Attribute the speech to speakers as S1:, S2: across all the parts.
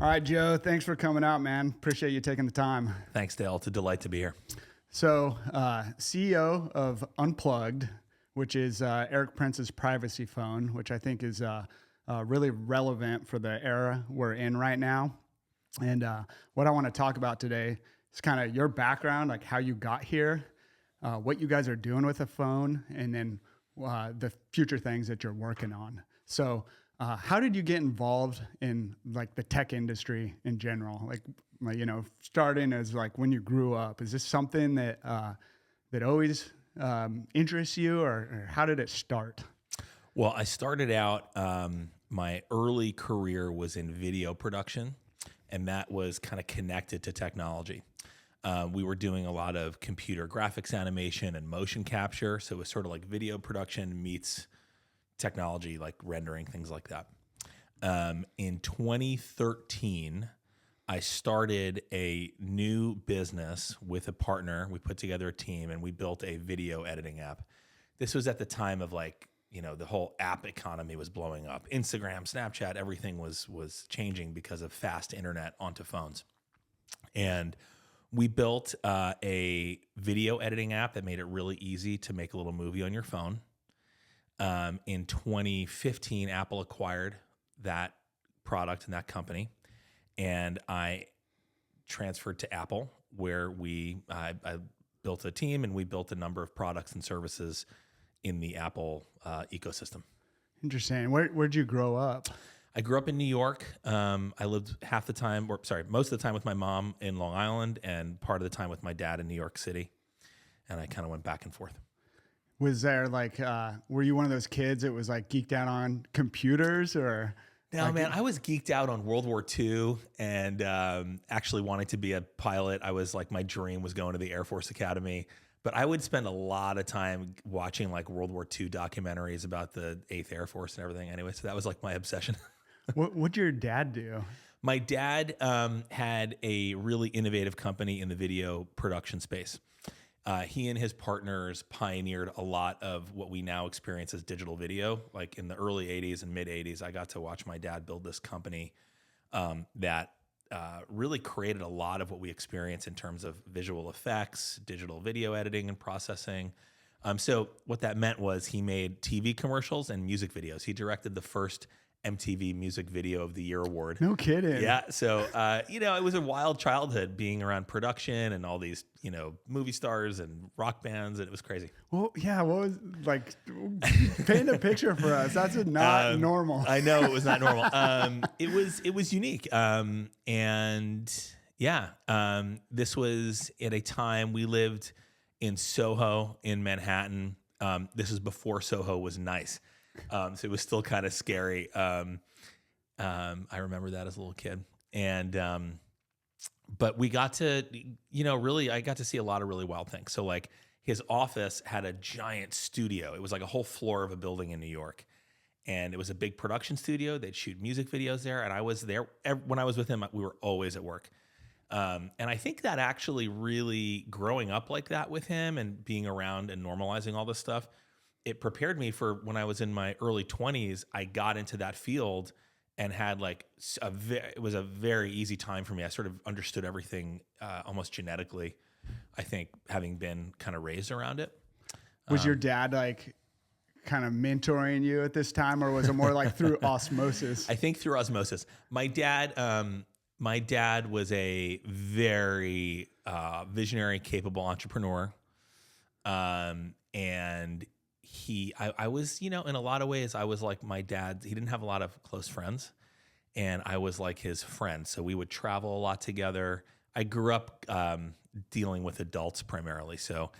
S1: All right, Joe, thanks for coming out, man. Appreciate you taking the time.
S2: Thanks, Dale. It's a delight to be here.
S1: So, CEO of Unplugged, which is Eric Prince's privacy phone, which I think is really relevant for the era we're in right now. And what I want to talk about today is kind of your background, like how you got here, what you guys are doing with the phone, and then the future things that you're working on. So, how did you get involved in like the tech industry in general? Like, starting as like when you grew up, is this something that that always interests you, or how did it start?
S2: Well, I started out, my early career was in video production, and that was kind of connected to technology. We were doing a lot of computer graphics animation and motion capture. So it was sort of like video production meets technology, like rendering, things like that. In 2013, I started a new business with a partner. We put together a team and we built a video editing app. This was at the time of the whole app economy was blowing up. Instagram, Snapchat, everything was changing because of fast internet onto phones. And we built a video editing app that made it really easy to make a little movie on your phone. In 2015, Apple acquired that product and that company, and I transferred to Apple, where I built a team and we built a number of products and services in the Apple ecosystem.
S1: Interesting. Where'd you grow up?
S2: I grew up in New York. I lived most of the time with my mom in Long Island and part of the time with my dad in New York City, and I kind of went back and forth.
S1: Was there were you one of those kids that was like geeked out on computers, or?
S2: No, man, I was geeked out on World War II and actually wanting to be a pilot. I was my dream was going to the Air Force Academy, but I would spend a lot of time watching World War II documentaries about the 8th Air Force and everything anyway. So that was my obsession.
S1: What'd your dad do?
S2: My dad had a really innovative company in the video production space. He and his partners pioneered a lot of what we now experience as digital video. Like in the early 80s and mid 80s, I got to watch my dad build this company that really created a lot of what we experience in terms of visual effects, digital video editing and processing. So what that meant was he made TV commercials and music videos. He directed the first MTV Music Video of the Year award.
S1: No kidding.
S2: Yeah. So, it was a wild childhood being around production and all these, movie stars and rock bands, and it was crazy.
S1: Well, yeah. What was paint a picture for us? That's not normal.
S2: I know it was not normal. It was unique. This was at a time we lived in Soho in Manhattan. This is before Soho was nice. So it was still kind of scary. I remember that as a little kid. And, but we got to, I got to see a lot of really wild things. So his office had a giant studio. It was like a whole floor of a building in New York. And it was a big production studio. They'd shoot music videos there. And I was there when I was with him, we were always at work. And I think that actually really growing up like that with him and being around and normalizing all this stuff, it prepared me for when I was in my early 20s, I got into that field and had it was a very easy time for me. I sort of understood everything almost genetically, I think, having been kind of raised around it.
S1: Was your dad kind of mentoring you at this time, or was it more through osmosis?
S2: I think through osmosis. My dad was a very visionary, capable entrepreneur. And I was, in a lot of ways, I was like my dad. He didn't have a lot of close friends, and I was like his friend. So we would travel a lot together. I grew up dealing with adults primarily. So,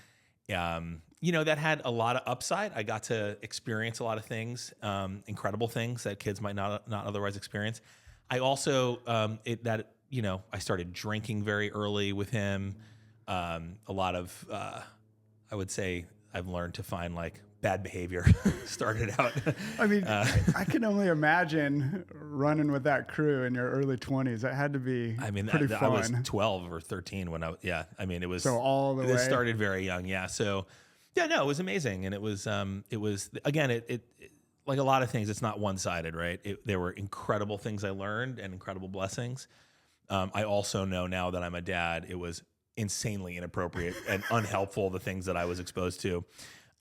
S2: that had a lot of upside. I got to experience a lot of things, incredible things that kids might not otherwise experience. I also, I started drinking very early with him. A lot of, I would say I've learned to find bad behavior started out.
S1: I mean, I can only imagine running with that crew in your early 20s. That had to be pretty fun.
S2: I was 12 or 13 when it was.
S1: So all the way.
S2: It started very young. Yeah. So, it was amazing. And it was again, like a lot of things, it's not one-sided, right? There were incredible things I learned and incredible blessings. I also know now that I'm a dad, it was insanely inappropriate and unhelpful, the things that I was exposed to.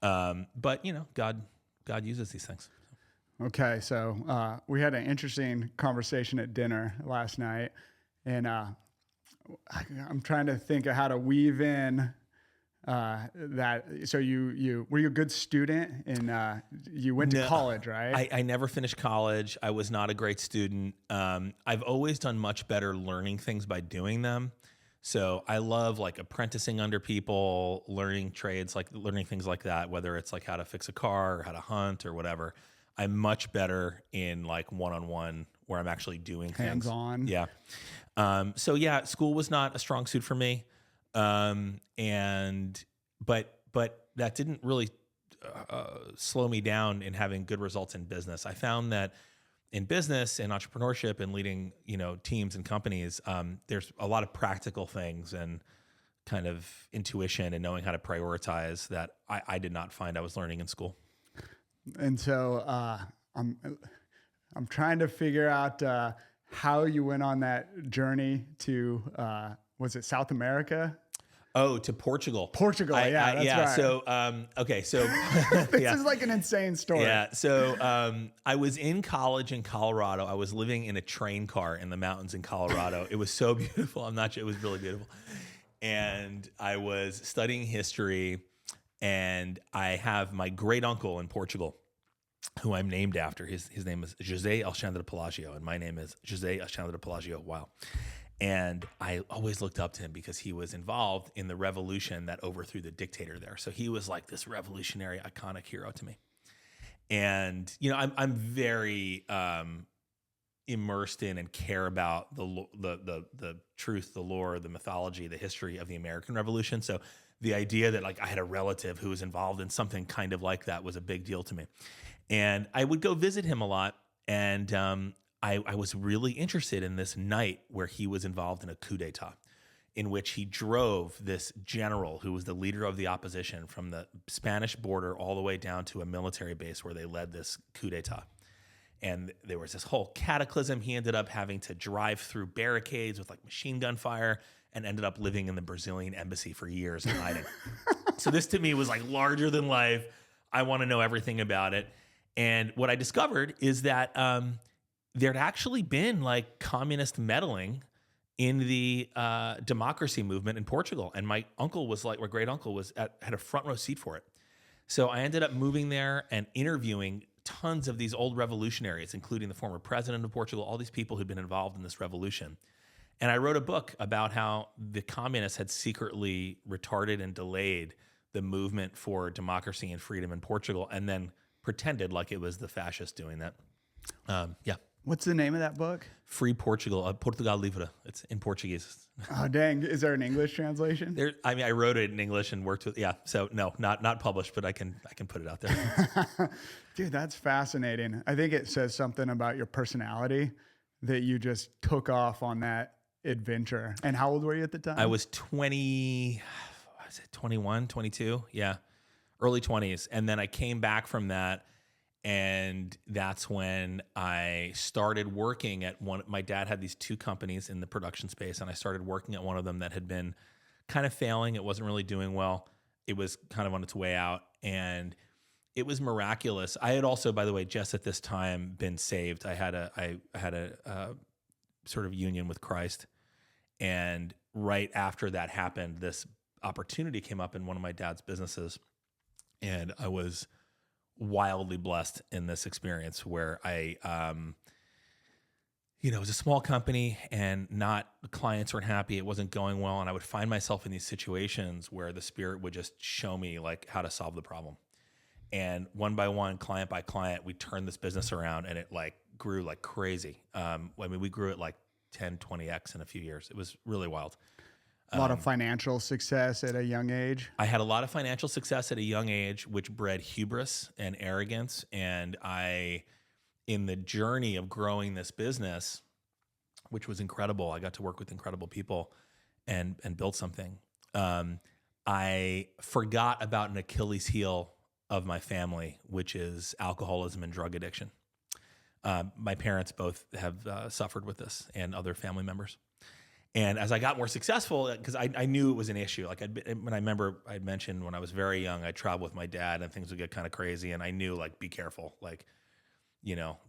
S2: But God uses these things.
S1: Okay, so we had an interesting conversation at dinner last night, and I'm trying to think of how to weave in that. So you were you a good student, and you went to college, right?
S2: I never finished college. I was not a great student. I've always done much better learning things by doing them. So I love like apprenticing under people, learning trades, like learning things like that, whether it's like how to fix a car or how to hunt or whatever. I'm much better in like one-on-one where I'm actually doing things.
S1: Hands-on.
S2: Yeah. So yeah, school was not a strong suit for me. But that didn't really slow me down in having good results in business. I found that in business and entrepreneurship and leading, teams and companies, there's a lot of practical things and kind of intuition and knowing how to prioritize that I did not find I was learning in school.
S1: And so I'm trying to figure out how you went on that journey to was it South America?
S2: Oh, to Portugal.
S1: Portugal, that's right.
S2: So, okay, so
S1: this is like an insane story.
S2: Yeah. So, I was in college in Colorado. I was living in a train car in the mountains in Colorado. It was so beautiful. I'm not sure. It was really beautiful. And I was studying history, and I have my great uncle in Portugal, who I'm named after. His name is José Alexandre Pelagio, and my name is José Alexandre Pelagio Weil. And I always looked up to him because he was involved in the revolution that overthrew the dictator there. So he was like this revolutionary, iconic hero to me. And I'm very immersed in and care about the truth, the lore, the mythology, the history of the American Revolution. So the idea that like I had a relative who was involved in something kind of like that was a big deal to me. And I would go visit him a lot, and I was really interested in this night where he was involved in a coup d'etat, in which he drove this general who was the leader of the opposition from the Spanish border all the way down to a military base where they led this coup d'etat. And there was this whole cataclysm. He ended up having to drive through barricades with like machine gun fire and ended up living in the Brazilian embassy for years and hiding. So this to me was like larger than life. I want to know everything about it. And what I discovered is that there'd actually been like communist meddling in the democracy movement in Portugal. And my uncle was like, my great uncle had a front row seat for it. So I ended up moving there and interviewing tons of these old revolutionaries, including the former president of Portugal, all these people who'd been involved in this revolution. And I wrote a book about how the communists had secretly retarded and delayed the movement for democracy and freedom in Portugal, and then pretended like it was the fascists doing that. Yeah.
S1: What's the name of that book?
S2: Free Portugal, Portugal Livre. It's in Portuguese.
S1: Oh, dang. Is there an English translation?
S2: I wrote it in English and worked with, so no, not published, but I can put it out there.
S1: Dude, that's fascinating. I think it says something about your personality that you just took off on that adventure. And how old were you at the time?
S2: I was 21, 22? Yeah. Early 20s. And then I came back from that. And that's when I started working at one. My dad had these two companies in the production space, and I started working at one of them that had been kind of failing. It wasn't really doing well. It was kind of on its way out, and it was miraculous. I had also, by the way, just at this time been saved. I had a sort of union with Christ, and right after that happened, this opportunity came up in one of my dad's businesses, and I was wildly blessed in this experience where it was a small company and clients weren't happy. It wasn't going well. And I would find myself in these situations where the Spirit would just show me like how to solve the problem. And one by one, client by client, we turned this business around, and it like grew like crazy. We grew it like 10, 20x in a few years. It was really wild.
S1: A lot of financial success at a young age.
S2: I had a lot of financial success at a young age, which bred hubris and arrogance. And in the journey of growing this business, which was incredible, I got to work with incredible people and build something. I forgot about an Achilles heel of my family, which is alcoholism and drug addiction. My parents both have suffered with this, and other family members. And as I got more successful, because I knew it was an issue. Like when I remember I'd mentioned when I was very young, I traveled with my dad and things would get kind of crazy. And I knew, like, be careful. Like,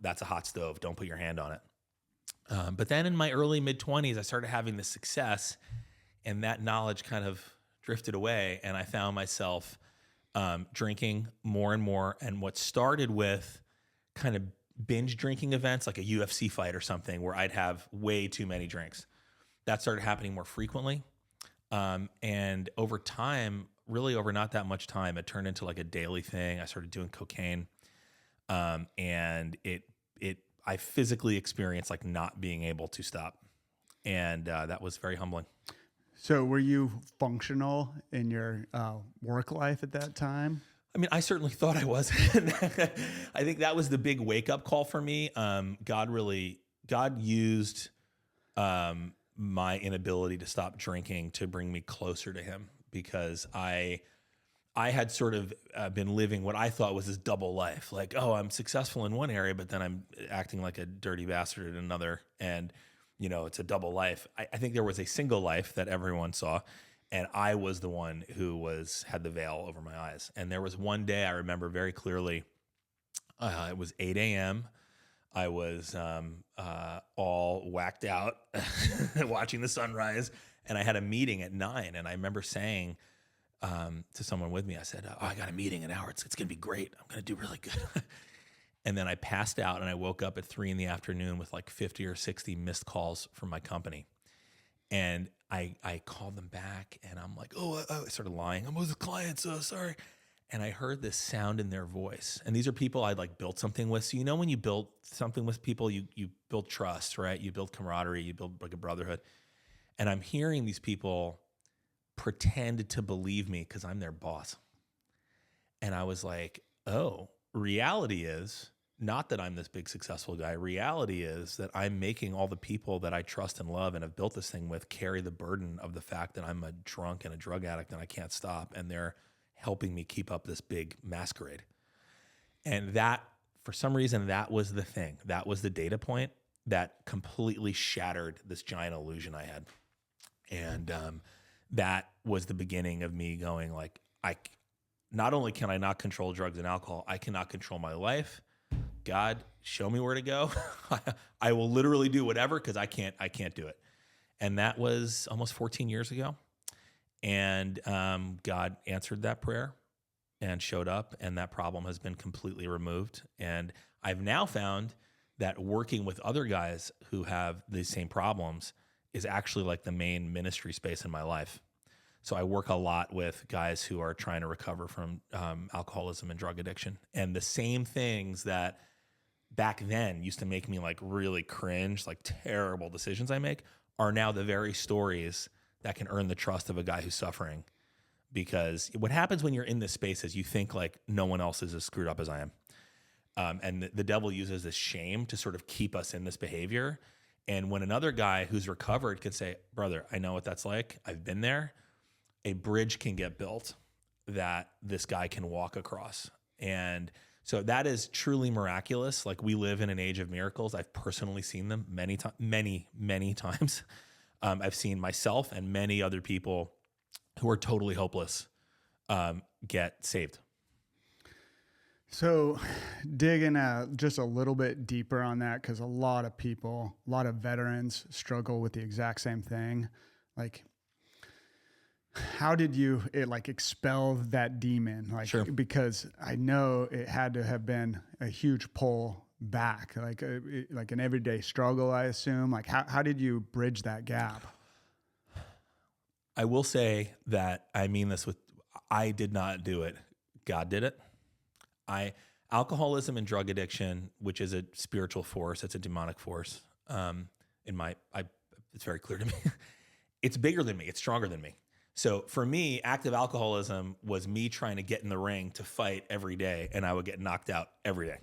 S2: that's a hot stove. Don't put your hand on it. But then in my early mid-20s, I started having this success, and that knowledge kind of drifted away. And I found myself drinking more and more. And what started with kind of binge drinking events, like a UFC fight or something, where I'd have way too many drinks, that started happening more frequently. And over time, really over not that much time, it turned into like a daily thing. I started doing cocaine. And I physically experienced like not being able to stop. And that was very humbling.
S1: So were you functional in your work life at that time?
S2: I mean, I certainly thought I was. I think that was the big wake up call for me. God used my inability to stop drinking to bring me closer to him, because I had sort of been living what I thought was this double life. Like, oh, I'm successful in one area, but then I'm acting like a dirty bastard in another. And, it's a double life. I think there was a single life that everyone saw, and I was the one who had the veil over my eyes. And there was one day I remember very clearly. It was 8 a.m. I was all whacked out watching the sunrise, and I had a meeting at 9. And I remember saying to someone with me, I said, I got a meeting in an hour. It's going to be great. I'm going to do really good. And then I passed out, and I woke up at 3 p.m. with like 50 or 60 missed calls from my company. And I called them back, and I'm like, I started lying. I'm with a client, so sorry. And I heard this sound in their voice. And these are people I'd like built something with. So, when you build something with people, you build trust, right? You build camaraderie, you build like a brotherhood. And I'm hearing these people pretend to believe me because I'm their boss. And I was like, oh, reality is not that I'm this big successful guy. Reality is that I'm making all the people that I trust and love and have built this thing with carry the burden of the fact that I'm a drunk and a drug addict and I can't stop. And they're helping me keep up this big masquerade. And that, for some reason, that was the thing. That was the data point that completely shattered this giant illusion I had. And that was the beginning of me going like, not only can I not control drugs and alcohol, I cannot control my life. God, show me where to go. I will literally do whatever, because I can't do it. And that was almost 14 years ago. And God answered that prayer and showed up, and that problem has been completely removed. And I've now found that working with other guys who have these same problems is actually like the main ministry space in my life. So I work a lot with guys who are trying to recover from alcoholism and drug addiction. And the same things that back then used to make me like really cringe, like terrible decisions I make, are now the very stories that can earn the trust of a guy who's suffering. Because what happens when you're in this space is you think like no one else is as screwed up as I am. And the devil uses this shame to sort of keep us in this behavior. And when another guy who's recovered can say, brother, I know what that's like. I've been there. A bridge can get built that this guy can walk across. And so that is truly miraculous. Like, we live in an age of miracles. I've personally seen them many times. I've seen myself and many other people who are totally hopeless get saved.
S1: So digging just a little bit deeper on that, because a lot of people, a lot of veterans struggle with the exact same thing. Like, how did you expel that demon? Like,
S2: Sure.
S1: Because I know it had to have been a huge pull back, like an everyday struggle, I assume. Like, how did you bridge that gap?
S2: I will say that I mean this I did not do it. God did it. Alcoholism and drug addiction, which is a spiritual force, it's a demonic force. It's very clear to me. It's bigger than me. It's stronger than me. So for me, active alcoholism was me trying to get in the ring to fight every day, and I would get knocked out every day.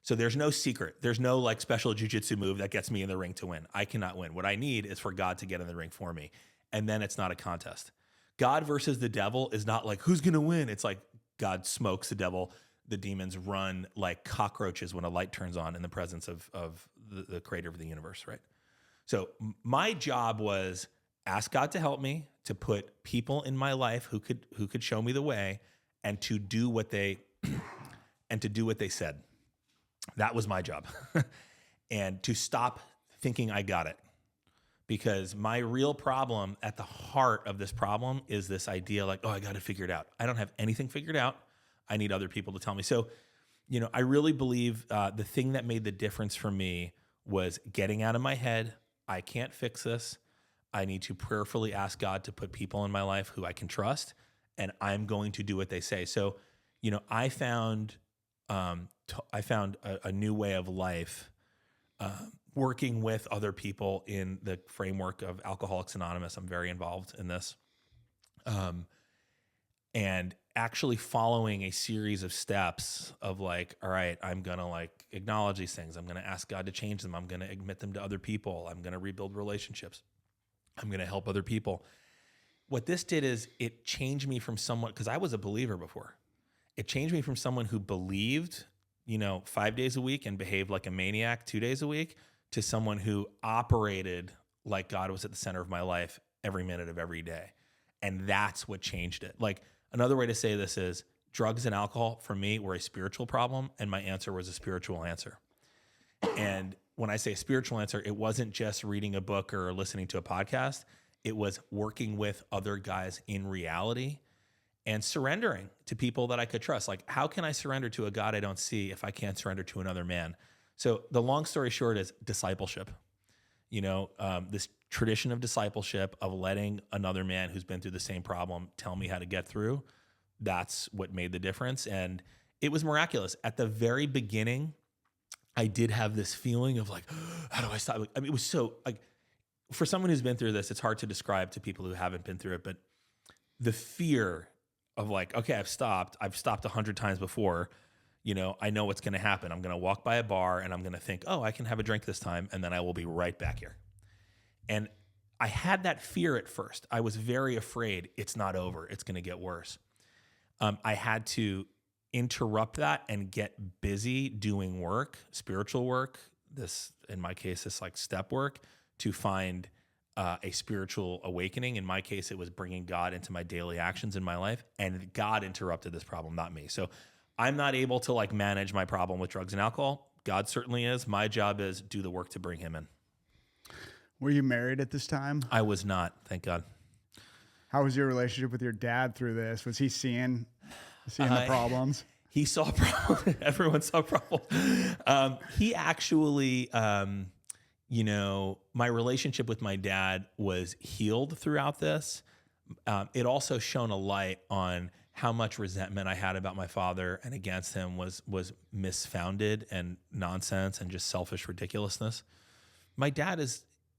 S2: So there's no secret. There's no like special jujitsu move that gets me in the ring to win. I cannot win. What I need is for God to get in the ring for me. And then it's not a contest. God versus the devil is not like, who's going to win? It's like, God smokes the demons run like cockroaches when a light turns on in the presence of the creator of the universe, right? So my job was ask God to help me, to put people in my life who could show me the way, and to do what they said. That was my job. And to stop thinking I got it. Because my real problem, at the heart of this problem, is this idea like, oh, I got to figure it out. I don't have anything figured out. I need other people to tell me. So, I really believe the thing that made the difference for me was getting out of my head. I can't fix this. I need to prayerfully ask God to put people in my life who I can trust, and I'm going to do what they say. So, I found a new way of life, working with other people in the framework of Alcoholics Anonymous. I'm very involved in this. And actually following a series of steps of like, all right, I'm going to like acknowledge these things. I'm going to ask God to change them. I'm going to admit them to other people. I'm going to rebuild relationships. I'm going to help other people. What this did is it changed me from someone, because I was a believer before. It changed me from someone who believed, 5 days a week and behaved like a maniac 2 days a week, to someone who operated like God was at the center of my life every minute of every day. And that's what changed it. Like, another way to say this is drugs and alcohol for me were a spiritual problem, and my answer was a spiritual answer. And when I say spiritual answer, it wasn't just reading a book or listening to a podcast. It was working with other guys in reality and surrendering to people that I could trust. Like, how can I surrender to a God I don't see if I can't surrender to another man? So the long story short is discipleship. This tradition of discipleship, of letting another man who's been through the same problem tell me how to get through. That's what made the difference. And it was miraculous. At the very beginning, I did have this feeling of like, how do I stop? I mean, it was so like, for someone who's been through this, it's hard to describe to people who haven't been through it, but the fear of like, okay, I've stopped 100 times before. I know what's going to happen. I'm going to walk by a bar and I'm going to think, oh, I can have a drink this time, and then I will be right back here. And I had that fear at first. I was very afraid it's not over. It's going to get worse. I had to interrupt that and get busy doing work, spiritual work. This, in my case, this like step work to find a spiritual awakening. In my case, it was bringing God into my daily actions in my life, and God interrupted this problem, not me. So I'm not able to like manage my problem with drugs and alcohol. God certainly is. My job is do the work to bring him in.
S1: Were you married at this time?
S2: I was not, thank God.
S1: How was your relationship with your dad through this? Was he seeing the problems?
S2: He saw problems. Everyone saw problems. He actually, my relationship with my dad was healed throughout this. It also shone a light on how much resentment I had about my father and against him was misfounded and nonsense and just selfish ridiculousness. My dad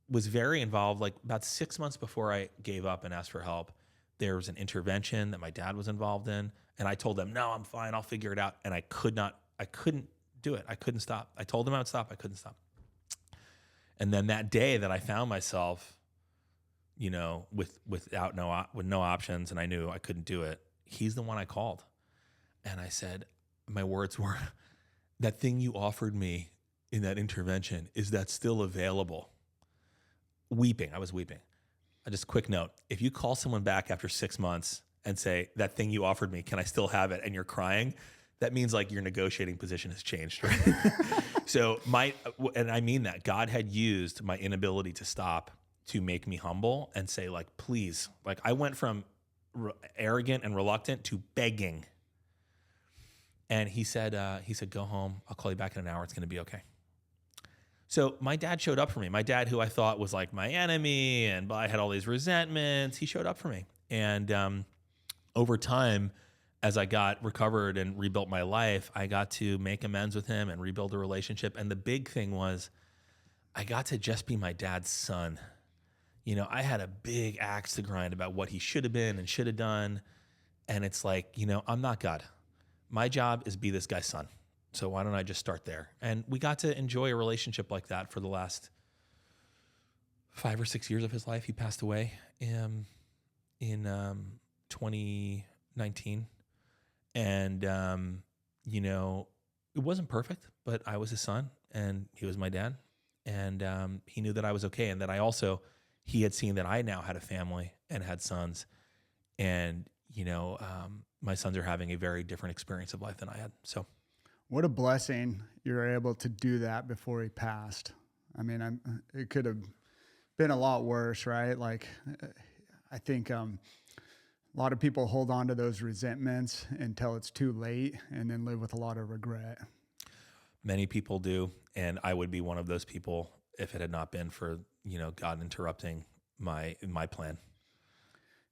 S2: was very involved. Like about 6 months before I gave up and asked for help, there was an intervention that my dad was involved in. And I told them, no, I'm fine. I'll figure it out. And I couldn't do it. I couldn't stop. I told him I would stop. I couldn't stop. And then that day that I found myself, with no options, and I knew I couldn't do it, he's the one I called. And I said, my words were, that thing you offered me in that intervention, is that still available? Weeping. I was weeping. Just a quick note. If you call someone back after 6 months and say, that thing you offered me, can I still have it? And you're crying, that means like your negotiating position has changed, right? So and I mean that, God had used my inability to stop to make me humble and say like, please, like I went from arrogant and reluctant to begging. And he said, go home. I'll call you back in an hour. It's going to be okay. So my dad showed up for me. My dad, who I thought was like my enemy and I had all these resentments, he showed up for me. And over time, as I got recovered and rebuilt my life, I got to make amends with him and rebuild a relationship. And the big thing was I got to just be my dad's son. I had a big axe to grind about what he should have been and should have done. And it's like, I'm not God. My job is be this guy's son. So why don't I just start there? And we got to enjoy a relationship like that for the last 5 or 6 years of his life. He passed away in 2019. And, you know, it wasn't perfect, but I was his son and he was my dad. And he knew that I was okay. And that he had seen that I now had a family and had sons. And, you know, my sons are having a very different experience of life than I had. So
S1: what a blessing you're able to do that before he passed. I mean, it could have been a lot worse, right? Like, I think a lot of people hold on to those resentments until it's too late and then live with a lot of regret.
S2: Many people do. And I would be one of those people if it had not been for, you know, God interrupting my plan.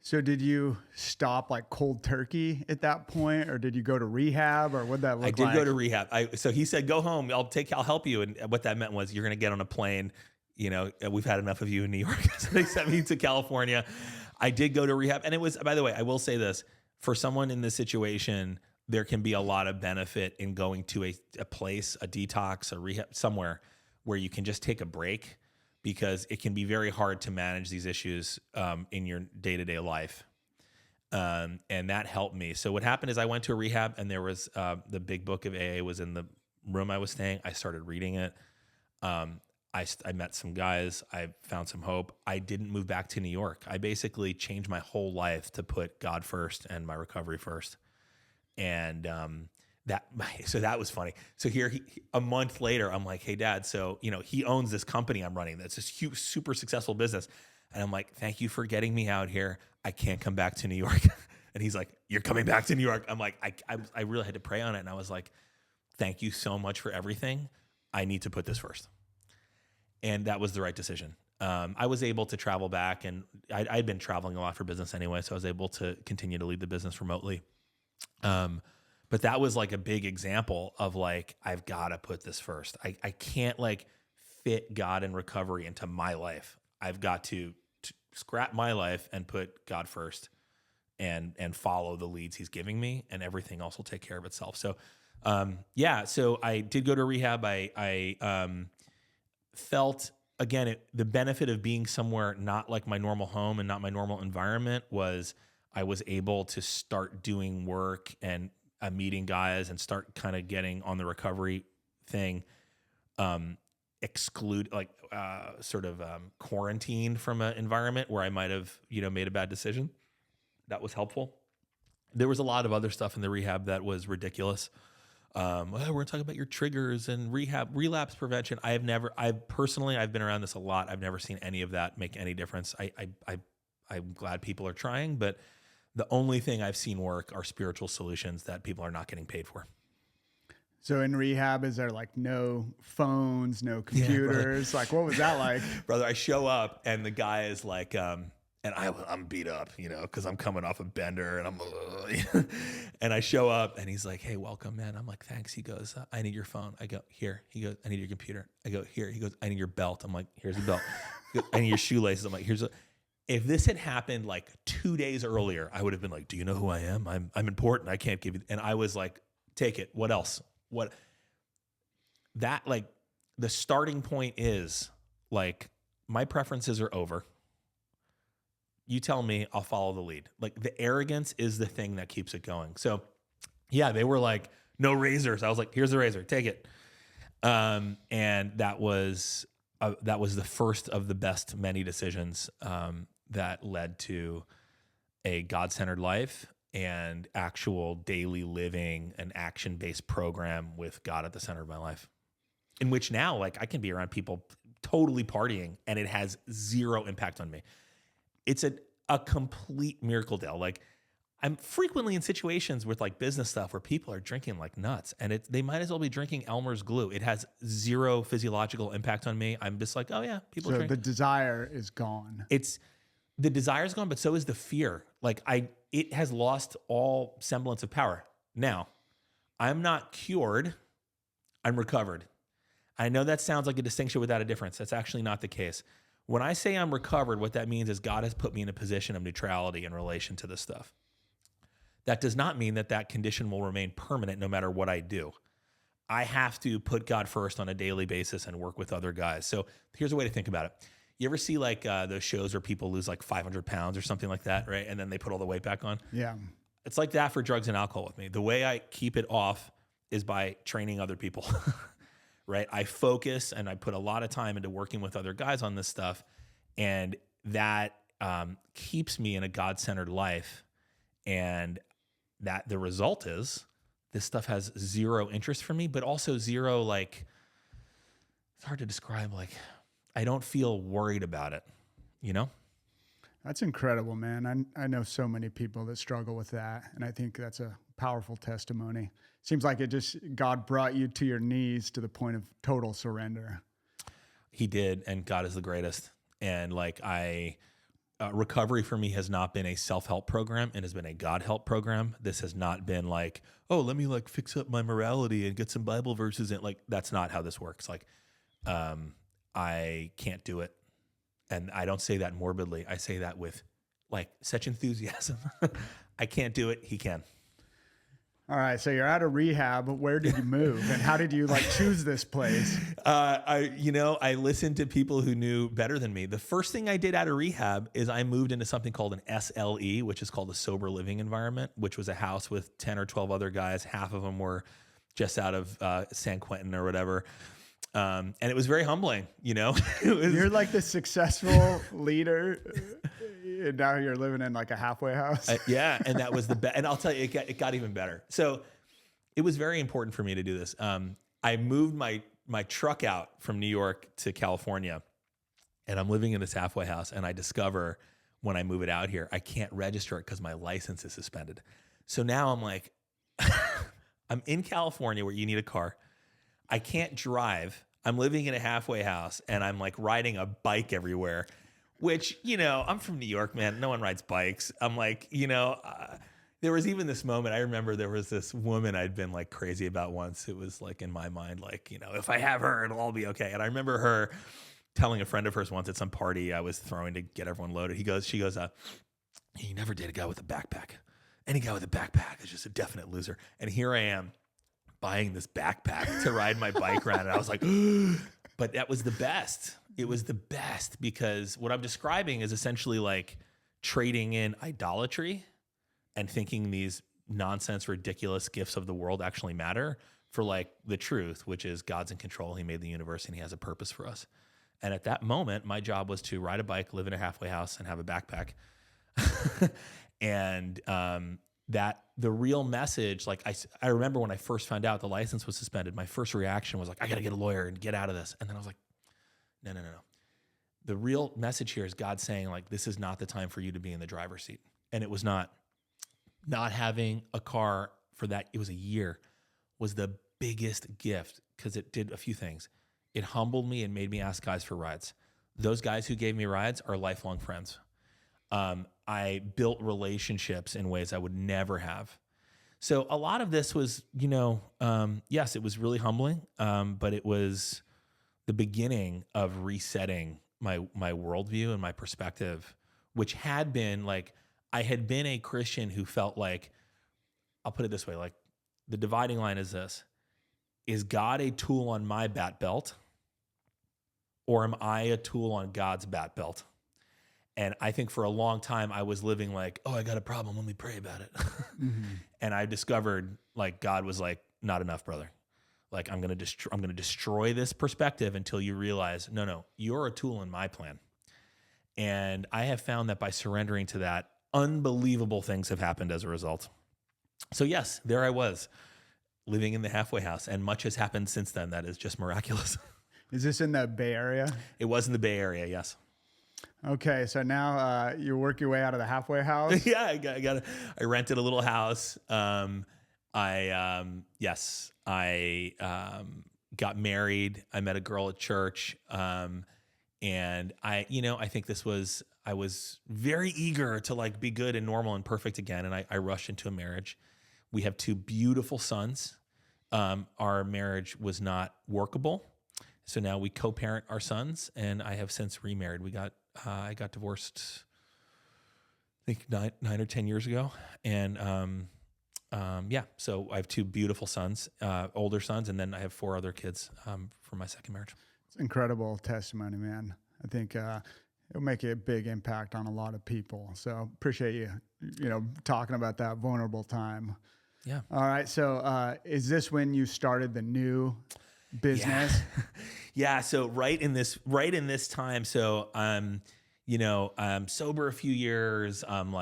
S1: So did you stop like cold turkey at that point, or did you go to rehab, or what'd that look like?
S2: I did go to rehab. So he said, go home. I'll help you. And what that meant was you're going to get on a plane. You know, we've had enough of you in New York. So they sent me to California. I did go to rehab. And it was, by the way, I will say this, for someone in this situation, there can be a lot of benefit in going to a place, a detox, a rehab, somewhere where you can just take a break, because it can be very hard to manage these issues in your day-to-day life. And that helped me. So what happened is I went to a rehab, and there was the big book of AA was in the room I was staying. I started reading it. I met some guys. I found some hope. I didn't move back to New York. I basically changed my whole life to put God first and my recovery first. And so that was funny. So here, a month later, I'm like, hey, Dad, so, you know, he owns this company I'm running. That's this huge, super successful business. And I'm like, thank you for getting me out here. I can't come back to New York. And he's like, you're coming back to New York. I'm like, I really had to pray on it. And I was like, thank you so much for everything. I need to put this first. And that was the right decision. I was able to travel back, and I'd been traveling a lot for business anyway. So I was able to continue to lead the business remotely. But that was like a big example of like, I've got to put this first. I can't like fit God and recovery into my life. I've got to scrap my life and put God first and follow the leads he's giving me, and everything else will take care of itself. So, so I did go to rehab. I felt, again, the benefit of being somewhere not like my normal home and not my normal environment was I was able to start doing work and meeting guys and start kind of getting on the recovery thing, quarantined from an environment where I might have, you know, made a bad decision. That was helpful. There was a lot of other stuff in the rehab that was ridiculous. We're going to talk about your triggers and relapse prevention. I've been around this a lot. I've never seen any of that make any difference. I'm glad people are trying, but the only thing I've seen work are spiritual solutions that people are not getting paid for.
S1: So in rehab, is there like no phones, no computers? Yeah, like, what was that like?
S2: Brother, I show up and the guy is like, and I'm beat up, you know, because I'm coming off a bender and and I show up and he's like, hey, welcome, man. I'm like, thanks. He goes, I need your phone. I go, here. He goes, I need your computer. I go, here. He goes, I need your belt. I'm like, here's the belt. I need your shoelaces. I'm like, if this had happened like 2 days earlier, I would have been like, do you know who I am? I'm important. I can't give you. And I was like, take it. What else? The starting point is like, my preferences are over. You tell me, I'll follow the lead. Like, the arrogance is the thing that keeps it going. So yeah, they were like, no razors. I was like, here's the razor, take it. And that was the first of the best many decisions that led to a God-centered life and actual daily living, an action-based program with God at the center of my life, in which now, like, I can be around people totally partying and it has zero impact on me. It's a complete miracle, Dale. Like, I'm frequently in situations with like business stuff where people are drinking like nuts, and they might as well be drinking Elmer's glue. It has zero physiological impact on me. I'm just like, oh yeah, people drink.
S1: So the desire is gone.
S2: The desire is gone, but so is the fear. Like, it has lost all semblance of power. Now, I'm not cured. I'm recovered. I know that sounds like a distinction without a difference. That's actually not the case. When I say I'm recovered, what that means is God has put me in a position of neutrality in relation to this stuff. That does not mean that condition will remain permanent no matter what I do. I have to put God first on a daily basis and work with other guys. So here's a way to think about it. You ever see like those shows where people lose like 500 pounds or something like that, right? And then they put all the weight back on?
S1: Yeah.
S2: It's like that for drugs and alcohol with me. The way I keep it off is by training other people, right? I focus and I put a lot of time into working with other guys on this stuff. And that keeps me in a God-centered life. And that the result is this stuff has zero interest for me, but also zero, like, it's hard to describe. Like, I don't feel worried about it, you know?
S1: That's incredible, man. I know so many people that struggle with that, and I think that's a powerful testimony. Seems like God brought you to your knees to the point of total surrender.
S2: He did, and God is the greatest. And like recovery for me has not been a self-help program, and has been a God-help program. This has not been like, oh, let me like fix up my morality and get some Bible verses in. Like, that's not how this works. Like, I can't do it. And I don't say that morbidly. I say that with like such enthusiasm. I can't do it. He can.
S1: All right. So you're out of rehab. Where did you move, and how did you like choose this place?
S2: I listened to people who knew better than me. The first thing I did out of rehab is I moved into something called an SLE, which is called a sober living environment, which was a house with 10 or 12 other guys. Half of them were just out of San Quentin or whatever. And it was very humbling,
S1: You're like the successful leader, and now you're living in like a halfway house.
S2: Yeah, and that was the best. And I'll tell you, it got even better. So it was very important for me to do this. I moved my truck out from New York to California, and I'm living in this halfway house, and I discover when I move it out here, I can't register it because my license is suspended. So now I'm like, I'm in California where you need a car. I can't drive. I'm living in a halfway house, and I'm like riding a bike everywhere, which, I'm from New York, man. No one rides bikes. I'm like, there was even this moment. I remember there was this woman I'd been like crazy about once. It was like in my mind, like, if I have her, it'll all be okay. And I remember her telling a friend of hers once at some party I was throwing to get everyone loaded. She goes, you never date a guy with a backpack. Any guy with a backpack is just a definite loser. And here I am, buying this backpack to ride my bike around. And I was like, but that was the best. It was the best because what I'm describing is essentially like trading in idolatry and thinking these nonsense, ridiculous gifts of the world actually matter for like the truth, which is God's in control. He made the universe and he has a purpose for us. And at that moment, my job was to ride a bike, live in a halfway house, and have a backpack. And, that the real message, like I remember when I first found out the license was suspended, my first reaction was like, I got to get a lawyer and get out of this. And then I was like, no. The real message here is God saying like, this is not the time for you to be in the driver's seat. And it was not having a car for that. It was a year was the biggest gift because it did a few things. It humbled me and made me ask guys for rides. Those guys who gave me rides are lifelong friends. I built relationships in ways I would never have. So a lot of this was, yes, it was really humbling, but it was the beginning of resetting my worldview and my perspective, which had been like, I had been a Christian who felt like, I'll put it this way, like the dividing line is this: is God a tool on my bat belt, or am I a tool on God's bat belt? And I think for a long time I was living like, oh, I got a problem, let me pray about it. Mm-hmm. And I discovered like God was like, not enough, brother. Like I'm gonna destroy this perspective until you realize, no, you're a tool in my plan. And I have found that by surrendering to that, unbelievable things have happened as a result. So yes, there I was living in the halfway house, and much has happened since then that is just miraculous.
S1: Is this in the Bay Area?
S2: It was in the Bay Area, yes.
S1: Okay, so now you work your way out of the halfway house.
S2: Yeah, I rented a little house. I got married. I met a girl at church, and I think I was very eager to like be good and normal and perfect again, and I rushed into a marriage. We have 2 beautiful sons. Our marriage was not workable, so now we co-parent our sons, and I have since remarried. I got divorced, I think 9 or 10 years ago. And so I have 2 beautiful sons, older sons, and then I have 4 other kids from my second marriage.
S1: It's incredible testimony, man. I think it'll make a big impact on a lot of people. So appreciate you talking about that vulnerable time.
S2: Yeah.
S1: All right. So is this when you started the new business?
S2: Yeah. So right in this time. So I'm sober a few years. I'm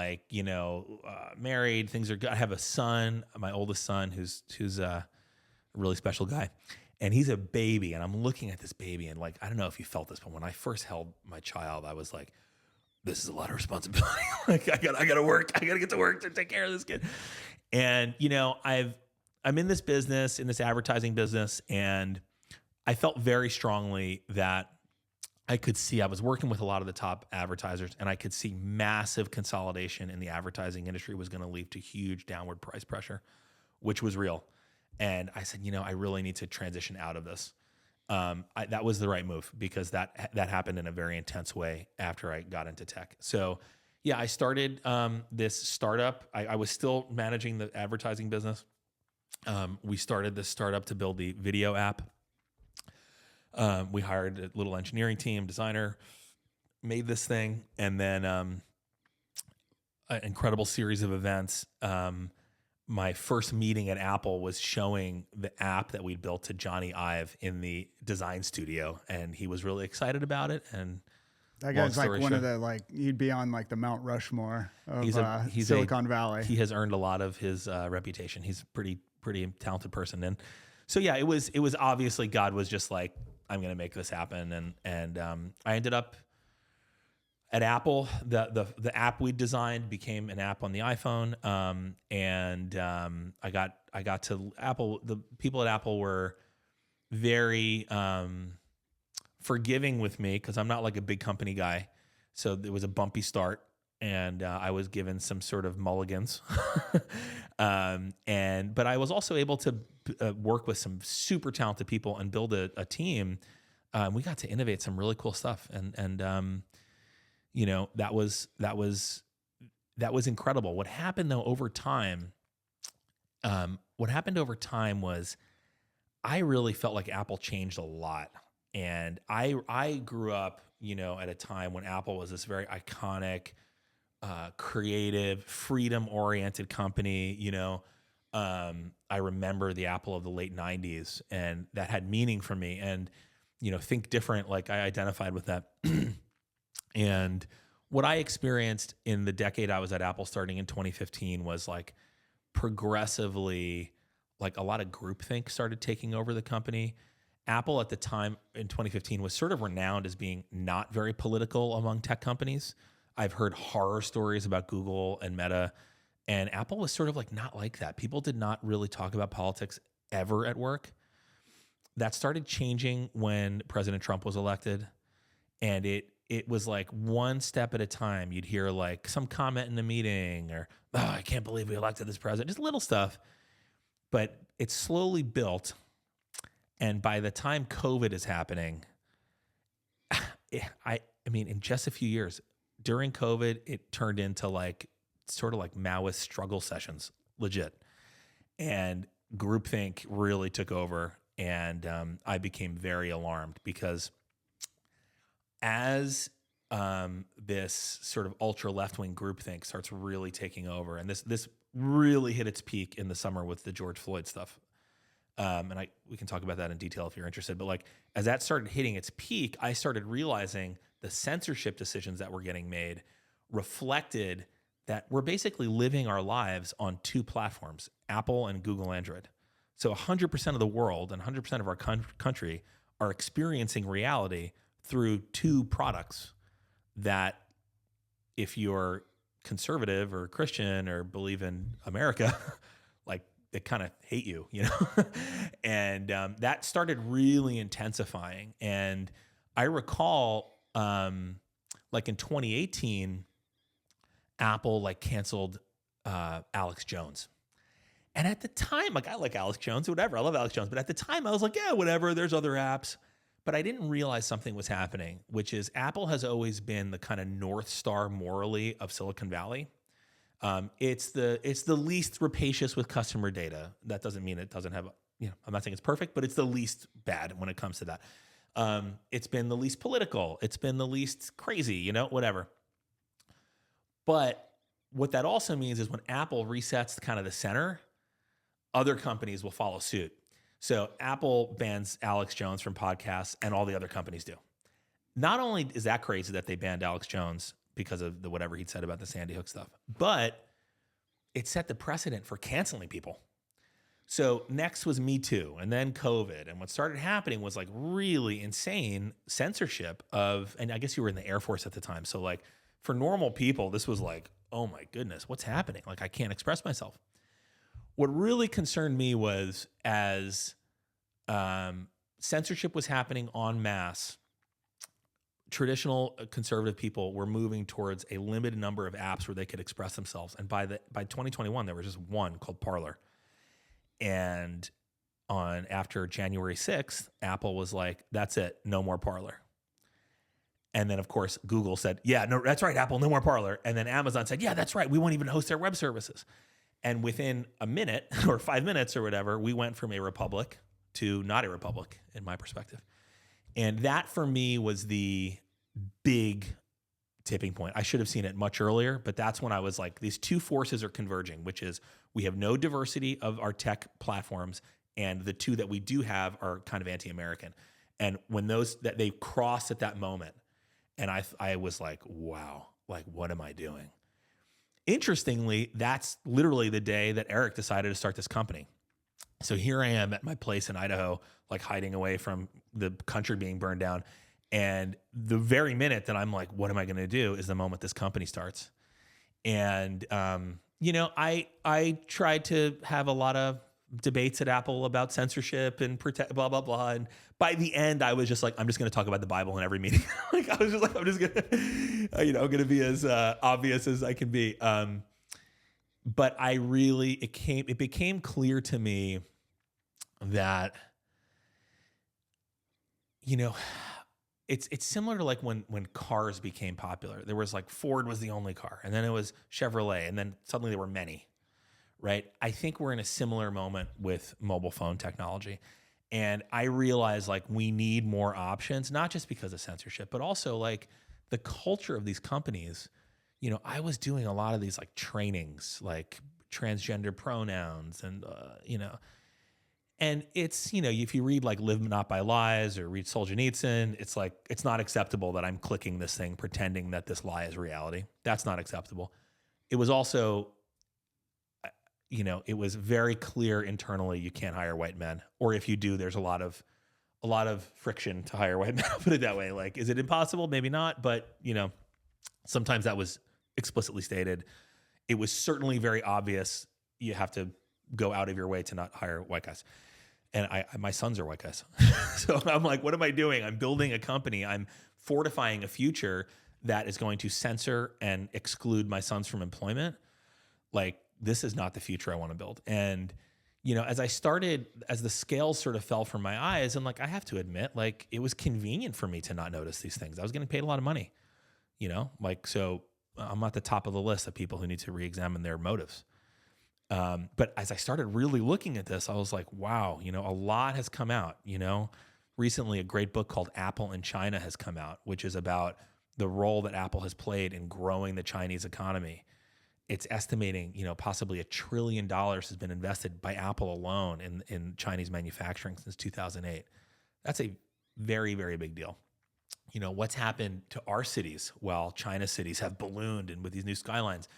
S2: married. Things are good. I have a son, my oldest son, who's a really special guy, and he's a baby. And I'm looking at this baby, and I don't know if you felt this, but when I first held my child, I was like, this is a lot of responsibility. I gotta work. I gotta get to work to take care of this kid. And I'm in this business, in this advertising business, and I felt very strongly that I was working with a lot of the top advertisers, and I could see massive consolidation in the advertising industry was going to lead to huge downward price pressure, which was real. And I said, I really need to transition out of this. That was the right move because that happened in a very intense way after I got into tech. So yeah, I started this startup. I was still managing the advertising business. We started this startup to build the video app. We hired a little engineering team, designer, made this thing, and then an incredible series of events. My first meeting at Apple was showing the app that we'd built to Johnny Ive in the design studio, and he was really excited about it. And
S1: that guy's one of the he'd be on the Mount Rushmore of
S2: he's
S1: Silicon Valley.
S2: He has earned a lot of his reputation. He's a pretty talented person, and so yeah, it was obviously God was just like, I'm going to make this happen, and I ended up at Apple. The app we designed became an app on the iPhone, and I got to Apple. The people at Apple were very forgiving with me because I'm not like a big company guy, so it was a bumpy start, and I was given some sort of mulligans, but I was also able to work with some super talented people and build a team. We got to innovate some really cool stuff, and that was incredible. What happened though over time? Was I really felt like Apple changed a lot, and I grew up, at a time when Apple was this very iconic, creative, freedom-oriented company. I remember the Apple of the late '90s, and that had meaning for me. And think different. Like I identified with that. And what I experienced in the decade I was at Apple starting in 2015 was progressively, a lot of groupthink started taking over the company. Apple at the time in 2015 was sort of renowned as being not very political among tech companies. I've heard horror stories about Google and Meta, and Apple was sort of not like that. People did not really talk about politics ever at work. That started changing when President Trump was elected, and it was one step at a time. You'd hear some comment in the meeting or, oh, I can't believe we elected this president, just little stuff. But it slowly built. And by the time COVID is happening, in just a few years, during COVID, it turned into sort of Maoist struggle sessions, legit. And groupthink really took over. And I became very alarmed because as this sort of ultra left-wing groupthink starts really taking over, and this really hit its peak in the summer with the George Floyd stuff. And we can talk about that in detail if you're interested. But as that started hitting its peak, I started realizing the censorship decisions that were getting made reflected that we're basically living our lives on two platforms, Apple and Google Android. So 100% of the world and 100% of our country are experiencing reality through two products that, if you're conservative or Christian or believe in America, they kind of hate you, and that started really intensifying. And I recall, in 2018, Apple canceled Alex Jones. And at the time, I like Alex Jones, whatever. I love Alex Jones. But at the time, I was like, yeah, whatever. There's other apps. But I didn't realize something was happening, which is Apple has always been the kind of North Star morally of Silicon Valley. It's the least rapacious with customer data. That doesn't mean it doesn't have, I'm not saying it's perfect, but it's the least bad when it comes to that. It's been the least political. It's been the least crazy, whatever. But what that also means is when Apple resets kind of the center, other companies will follow suit. So Apple bans Alex Jones from podcasts, and all the other companies do. Not only is that crazy that they banned Alex Jones because of the whatever he'd said about the Sandy Hook stuff, but it set the precedent for canceling people. So next was Me Too, and then COVID. And what started happening was like really insane censorship of, and I guess you were in the Air Force at the time. So like for normal people, this was like, oh my goodness, what's happening? Like I can't express myself. What really concerned me was as censorship was happening en masse, traditional conservative people were moving towards a limited number of apps where they could express themselves. And by 2021, there was just one called Parler. And after January 6th, Apple was like, that's it, no more Parler. And then, of course, Google said, yeah, no, that's right, Apple, no more Parler. And then Amazon said, yeah, that's right, we won't even host their web services. And within a minute or 5 minutes or whatever, we went from a republic to not a republic, in my perspective. And that for me was the big tipping point. I should have seen it much earlier, but that's when I was like, these two forces are converging, which is we have no diversity of our tech platforms, and the two that we do have are kind of anti-American. And when that they crossed at that moment, and I was like, wow, like what am I doing? Interestingly, that's literally the day that Eric decided to start this company. So here I am at my place in Idaho, like hiding away from the country being burned down. And the very minute that I'm like, what am I going to do is the moment this company starts. And, I tried to have a lot of debates at Apple about censorship and protect blah, blah, blah. And by the end, I was just like, I'm just going to talk about the Bible in every meeting. Like, I was just like, I'm just going to, I'm going to be as obvious as I can be. But it became clear to me that, it's similar to like when cars became popular. There was like Ford was the only car, and then it was Chevrolet, and then suddenly there were many, right? I think we're in a similar moment with mobile phone technology. And I realize like we need more options, not just because of censorship, but also like the culture of these companies. I was doing a lot of these like trainings, like transgender pronouns and, and it's, if you read like Live Not by Lies or read Solzhenitsyn, it's like, it's not acceptable that I'm clicking this thing, pretending that this lie is reality. That's not acceptable. It was also, it was very clear internally, you can't hire white men, or if you do, there's a lot of friction to hire white men. I'll put it that way. Like, is it impossible? Maybe not, but sometimes that was explicitly stated. It was certainly very obvious. You have to go out of your way to not hire white guys. And my sons are white guys. So I'm like, what am I doing? I'm building a company. I'm fortifying a future that is going to censor and exclude my sons from employment. Like, this is not the future I want to build. And, as the scales sort of fell from my eyes, and like, I have to admit, like, it was convenient for me to not notice these things. I was getting paid a lot of money, so I'm at the top of the list of people who need to re-examine their motives. But as I started really looking at this, I was like, wow, a lot has come out. Recently a great book called Apple in China has come out, which is about the role that Apple has played in growing the Chinese economy. It's estimating, possibly $1 trillion has been invested by Apple alone in Chinese manufacturing since 2008. That's a very, very big deal. What's happened to our cities while China's cities have ballooned and with these new skylines.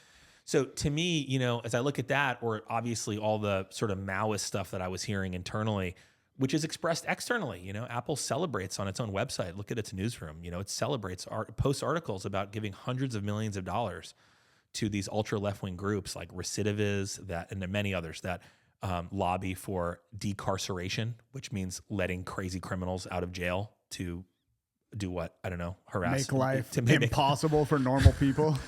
S2: So to me, as I look at that, or obviously all the sort of Maoist stuff that I was hearing internally, which is expressed externally, Apple celebrates on its own website. Look at its newsroom. It celebrates, posts articles about giving hundreds of millions of dollars to these ultra left-wing groups like Recidiviz, and there are many others that lobby for decarceration, which means letting crazy criminals out of jail to do what? I don't know, harass.
S1: Make life impossible for normal people.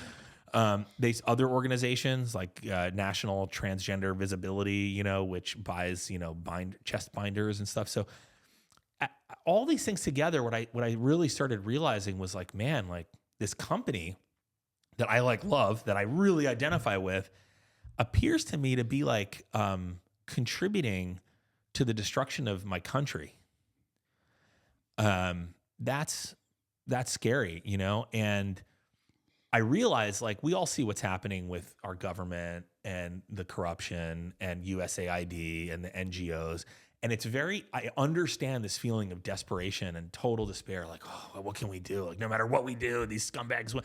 S2: There's other organizations like National Transgender Visibility, which buys, chest binders and stuff. So all these things together, what I really started realizing was like, man, like this company that I like love, that I really identify with, appears to me to be like contributing to the destruction of my country. That's scary, and I realize like we all see what's happening with our government and the corruption and USAID and the NGOs. And I understand this feeling of desperation and total despair. Like, oh, what can we do? Like, no matter what we do, these scumbags.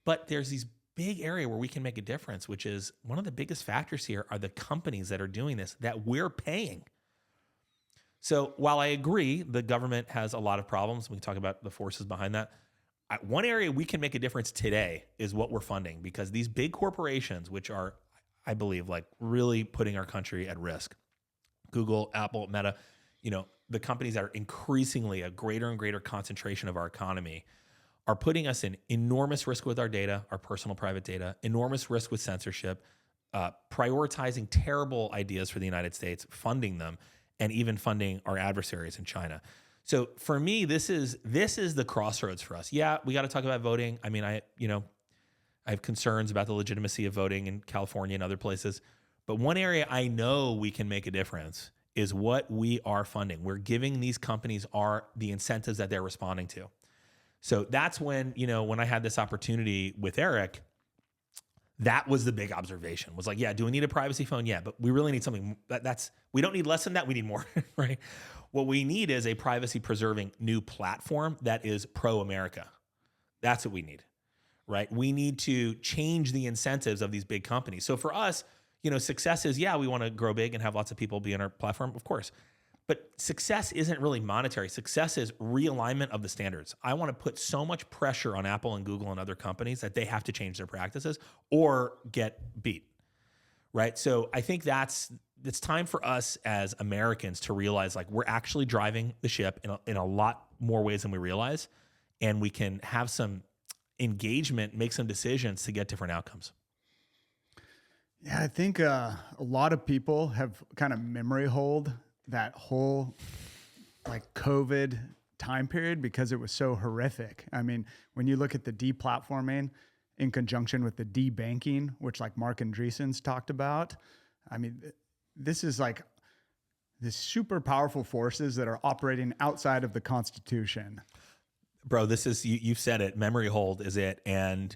S2: But there's these big area where we can make a difference, which is one of the biggest factors here are the companies that are doing this that we're paying. So while I agree the government has a lot of problems, we can talk about the forces behind that. One area we can make a difference today is what we're funding, because these big corporations, which are, I believe, like really putting our country at risk, Google, Apple, Meta, the companies that are increasingly a greater and greater concentration of our economy, are putting us in enormous risk with our data, our personal private data, enormous risk with censorship, prioritizing terrible ideas for the United States, funding them, and even funding our adversaries in China. So for me, this is the crossroads for us. Yeah, we got to talk about voting. I mean, I have concerns about the legitimacy of voting in California and other places. But one area I know we can make a difference is what we are funding. We're giving these companies the incentives that they're responding to. So that's when I had this opportunity with Eric, that was the big observation. Was like, yeah, do we need a privacy phone? Yeah, but we really need something we don't need less than that. We need more, right? What we need is a privacy preserving new platform that is pro-America. That's what we need, right? We need to change the incentives of these big companies. So for us, success is, yeah, we want to grow big and have lots of people be on our platform, of course. But success isn't really monetary. Success is realignment of the standards. I want to put so much pressure on Apple and Google and other companies that they have to change their practices or get beat, right? So I think it's time for us as Americans to realize like we're actually driving the ship in a lot more ways than we realize, and we can have some engagement, make some decisions to get different outcomes.
S1: Yeah, I think a lot of people have kind of memory hold that whole like COVID time period because it was so horrific. I mean, when you look at the deplatforming in conjunction with the debanking, which like Mark Andreessen's talked about, I mean, this is like this super powerful forces that are operating outside of the Constitution.
S2: Bro, this is, you've said it, memory hold is it. And,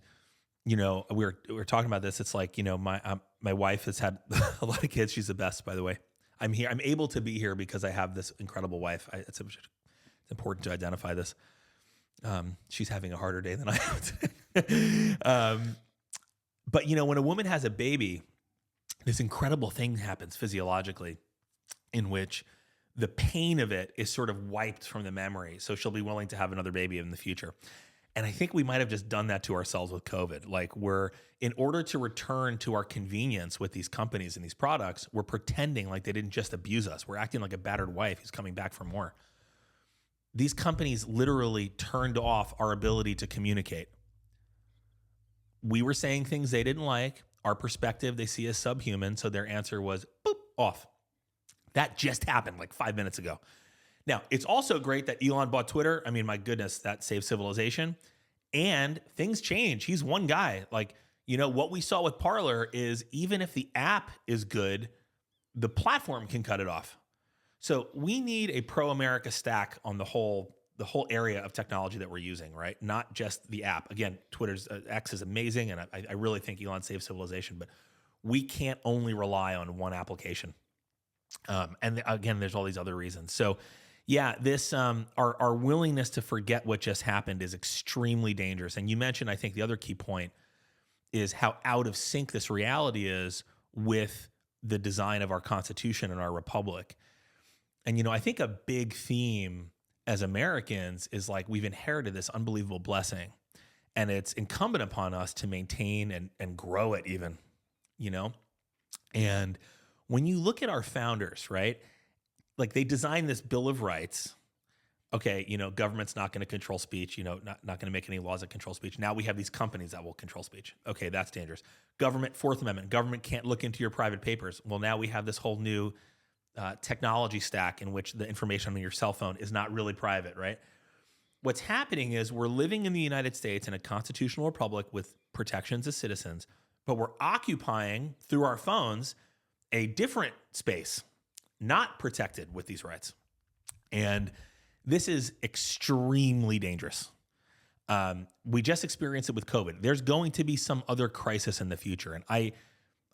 S2: we were talking about this. It's like, my wife has had a lot of kids. She's the best, by the way. I'm here. I'm able to be here because I have this incredible wife. It's important to identify this. She's having a harder day than I am. But when a woman has a baby, this incredible thing happens physiologically in which the pain of it is sort of wiped from the memory. So she'll be willing to have another baby in the future. And I think we might have just done that to ourselves with COVID. Like in order to return to our convenience with these companies and these products, we're pretending like they didn't just abuse us. We're acting like a battered wife who's coming back for more. These companies literally turned off our ability to communicate. We were saying things they didn't like. Our perspective, they see as subhuman. So their answer was, boop, off. That just happened like 5 minutes ago. Now, it's also great that Elon bought Twitter. I mean, my goodness, that saved civilization. And things change. He's one guy. Like, what we saw with Parler is even if the app is good, the platform can cut it off. So we need a pro-America stack on the whole area of technology that we're using, right? Not just the app. Again, Twitter's X is amazing, and I really think Elon saved civilization, but we can't only rely on one application. And again, there's all these other reasons. So yeah, this our willingness to forget what just happened is extremely dangerous. And you mentioned, I think the other key point is how out of sync this reality is with the design of our Constitution and our republic. And I think a big theme as Americans is like we've inherited this unbelievable blessing, and it's incumbent upon us to maintain and grow it even, And when you look at our founders, right? Like they designed this Bill of Rights. Okay, government's not going to control speech, not going to make any laws that control speech. Now we have these companies that will control speech. Okay, that's dangerous. Government, Fourth Amendment, government can't look into your private papers. Well, now we have this whole new technology stack in which the information on your cell phone is not really private, right? What's happening is we're living in the United States in a constitutional republic with protections as citizens, but we're occupying through our phones a different space, not protected with these rights. And this is extremely dangerous. We just experienced it with COVID. There's going to be some other crisis in the future. And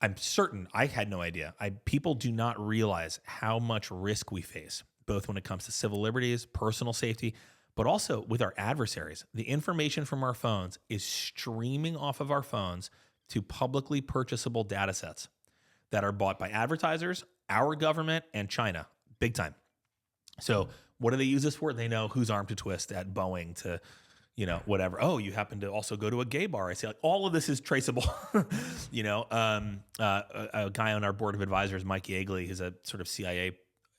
S2: I'm certain, I had no idea. People do not realize how much risk we face, both when it comes to civil liberties, personal safety, but also with our adversaries. The information from our phones is streaming off of our phones to publicly purchasable data sets that are bought by advertisers, our government, and China, big time. So what do they use this for? They know who's armed to twist at Boeing to, whatever. Oh, you happen to also go to a gay bar. I say, like, all of this is traceable. A guy on our board of advisors, Mike Yeagley, who's a sort of CIA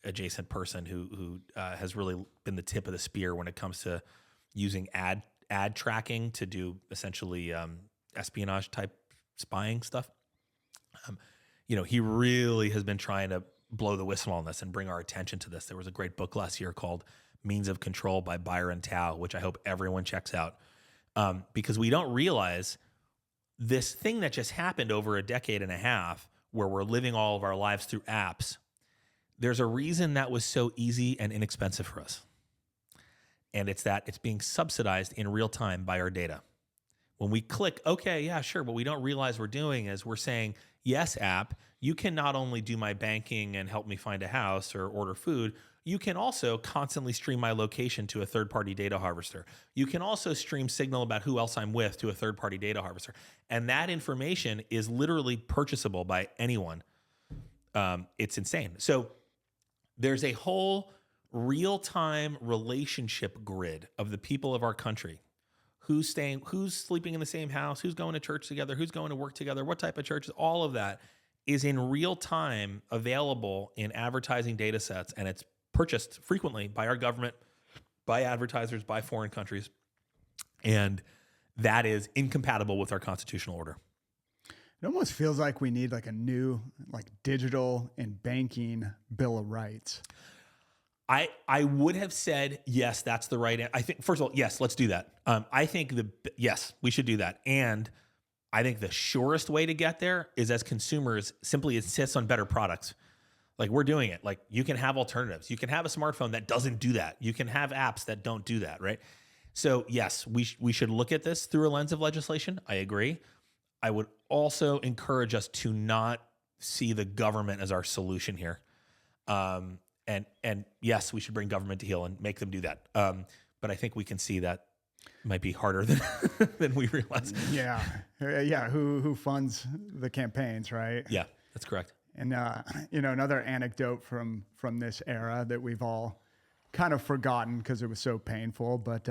S2: adjacent person who has really been the tip of the spear when it comes to using ad tracking to do essentially espionage type spying stuff. He really has been trying to blow the whistle on this and bring our attention to this. There was a great book last year called Means of Control by Byron Tao, which I hope everyone checks out, because we don't realize this thing that just happened over a decade and a half where we're living all of our lives through apps. There's a reason that was so easy and inexpensive for us. And it's that it's being subsidized in real time by our data. When we click, okay, yeah, sure. What we don't realize we're doing is we're saying, yes, app, you can not only do my banking and help me find a house or order food, you can also constantly stream my location to a third-party data harvester. You can also stream signal about who else I'm with to a third-party data harvester. And that information is literally purchasable by anyone. It's insane. So there's a whole real-time relationship grid of the people of our country. Who's sleeping in the same house, who's going to church together, who's going to work together, what type of churches, all of that is in real time available in advertising data sets, and it's purchased frequently by our government, by advertisers, by foreign countries, and that is incompatible with our constitutional order.
S1: It almost feels like we need like a new digital and banking Bill of Rights.
S2: I would have said, yes, that's the right. I think, first of all, yes, let's do that. I think yes, we should do that. And I think the surest way to get there is as consumers simply insist on better products. Like we're doing it. Like you can have alternatives. You can have a smartphone that doesn't do that. You can have apps that don't do that, right? So yes, we should look at this through a lens of legislation. I agree. I would also encourage us to not see the government as our solution here. And yes, we should bring government to heel and make them do that. But I think we can see that might be harder than we realize.
S1: Yeah. Who funds the campaigns, right?
S2: Yeah, that's correct.
S1: And another anecdote from this era that we've all kind of forgotten because it was so painful. But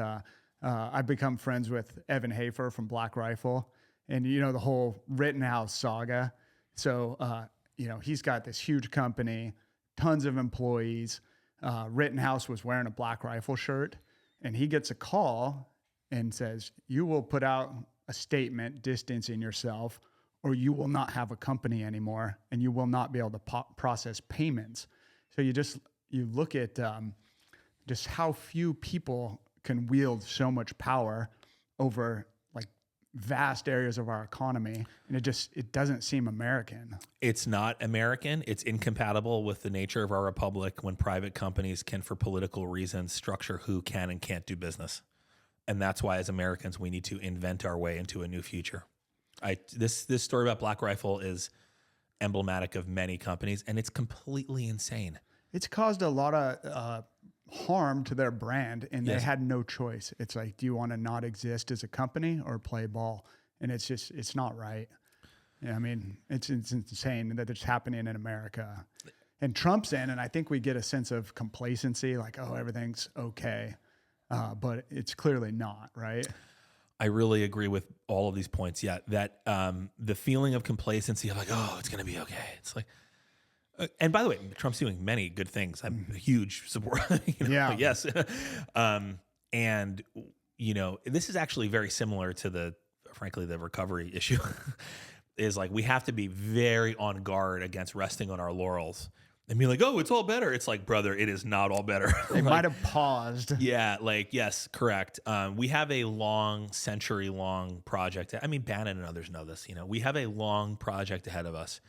S1: I've become friends with Evan Hafer from Black Rifle, and the whole Rittenhouse saga. So he's got this huge company, tons of employees. Rittenhouse was wearing a Black Rifle shirt, and he gets a call and says, "You will put out a statement distancing yourself, or you will not have a company anymore, and you will not be able to process payments." So you look at just how few people can wield so much power over vast areas of our economy, and it doesn't seem American.
S2: It's not American. It's incompatible with the nature of our republic when private companies can, for political reasons, structure who can and can't do business. And that's why, as Americans, we need to invent our way into a new future. This story about Black Rifle is emblematic of many companies, and it's completely insane.
S1: It's caused a lot of harm to their brand, and they had no choice. It's like, do you want to not exist as a company or play ball? And it's not right. Yeah, I mean, it's insane that it's happening in America. And Trump's in, and I think we get a sense of complacency, like, oh, everything's okay. But it's clearly not, right?
S2: I really agree with all of these points. Yeah, that the feeling of complacency of like, oh, it's going to be okay. It's like, and by the way, Trump's doing many good things. I'm a huge supporter.
S1: Yeah.
S2: Yes. And this is actually very similar to frankly, the recovery issue. Is like we have to be very on guard against resting on our laurels and be like, oh, it's all better. It's like, brother, it is not all better.
S1: They might have paused.
S2: Yeah, yes, correct. We have a century-long project. I mean, Bannon and others know this. We have a long project ahead of us.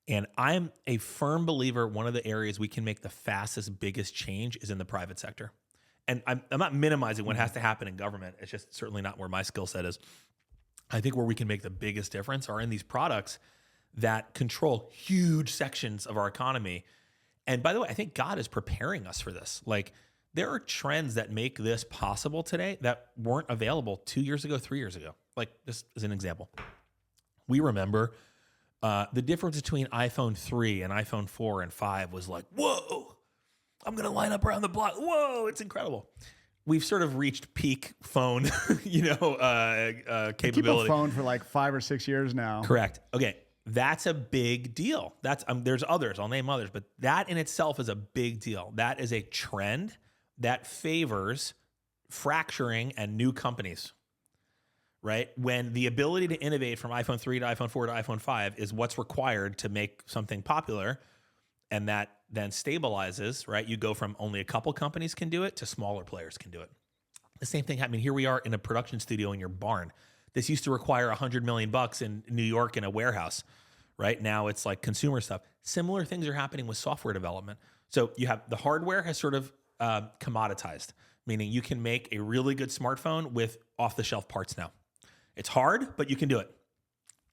S2: And I'm a firm believer one of the areas we can make the fastest, biggest change is in the private sector. and I'm not minimizing what has to happen in government. It's just certainly not where my skill set is. I think where we can make the biggest difference are in these products that control huge sections of our economy. And by the way, I think God is preparing us for this. Like, there are trends that make this possible today that weren't available 2 years ago, 3 years ago. Like, this is an example. We remember the difference between iPhone 3 and iPhone 4 and 5 was like, whoa, I'm going to line up around the block. Whoa, it's incredible. We've sort of reached peak phone, capability.
S1: Keep a phone for like 5 or 6 years now.
S2: Correct. Okay. That's a big deal. There's others. I'll name others, but that in itself is a big deal. That is a trend that favors fracturing and new companies, right? When the ability to innovate from iPhone 3 to iPhone 4 to iPhone 5 is what's required to make something popular, and that then stabilizes, right? You go from only a couple companies can do it to smaller players can do it. The same thing happened. Here we are in a production studio in your barn. This used to require $100 million in New York in a warehouse, right? Now it's like consumer stuff. Similar things are happening with software development. So you have the hardware has sort of commoditized, meaning you can make a really good smartphone with off-the-shelf parts now. It's hard, but you can do it.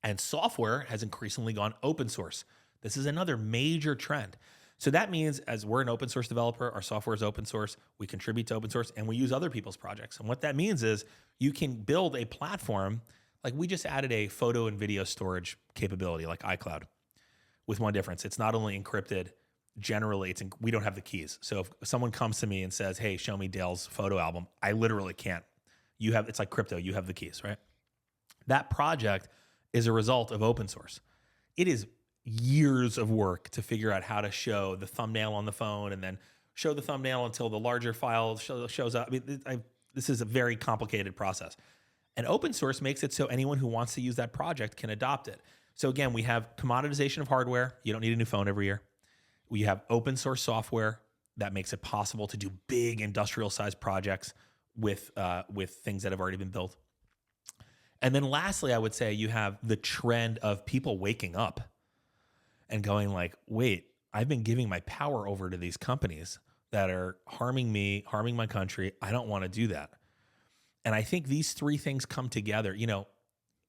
S2: And software has increasingly gone open source. This is another major trend. So that means as we're an open source developer, our software is open source, we contribute to open source, and we use other people's projects. And what that means is you can build a platform, like we just added a photo and video storage capability like iCloud, with one difference. It's not only encrypted, generally we don't have the keys. So if someone comes to me and says, hey, show me Dale's photo album, I literally can't. It's like crypto, you have the keys, right? That project is a result of open source. It is years of work to figure out how to show the thumbnail on the phone and then show the thumbnail until the larger file shows up. I mean, this is a very complicated process. And open source makes it so anyone who wants to use that project can adopt it. So again, we have commoditization of hardware. You don't need a new phone every year. We have open source software that makes it possible to do big industrial sized projects with things that have already been built. And then lastly, I would say you have the trend of people waking up and going like, wait, I've been giving my power over to these companies that are harming me, harming my country. I don't want to do that. And I think these three things come together.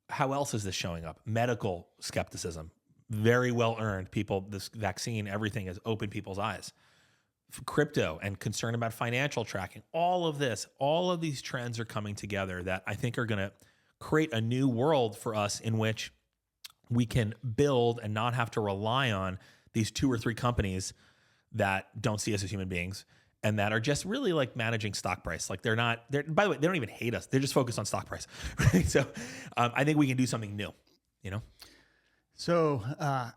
S2: How else is this showing up? Medical skepticism, very well earned. This vaccine, everything has opened people's eyes. Crypto and concern about financial tracking, all of these trends are coming together that I think are going to create a new world for us in which we can build and not have to rely on these 2 or 3 companies that don't see us as human beings and that are just really like managing stock price. Like by the way, they don't even hate us. They're just focused on stock price. Right? So I think we can do something new,
S1: So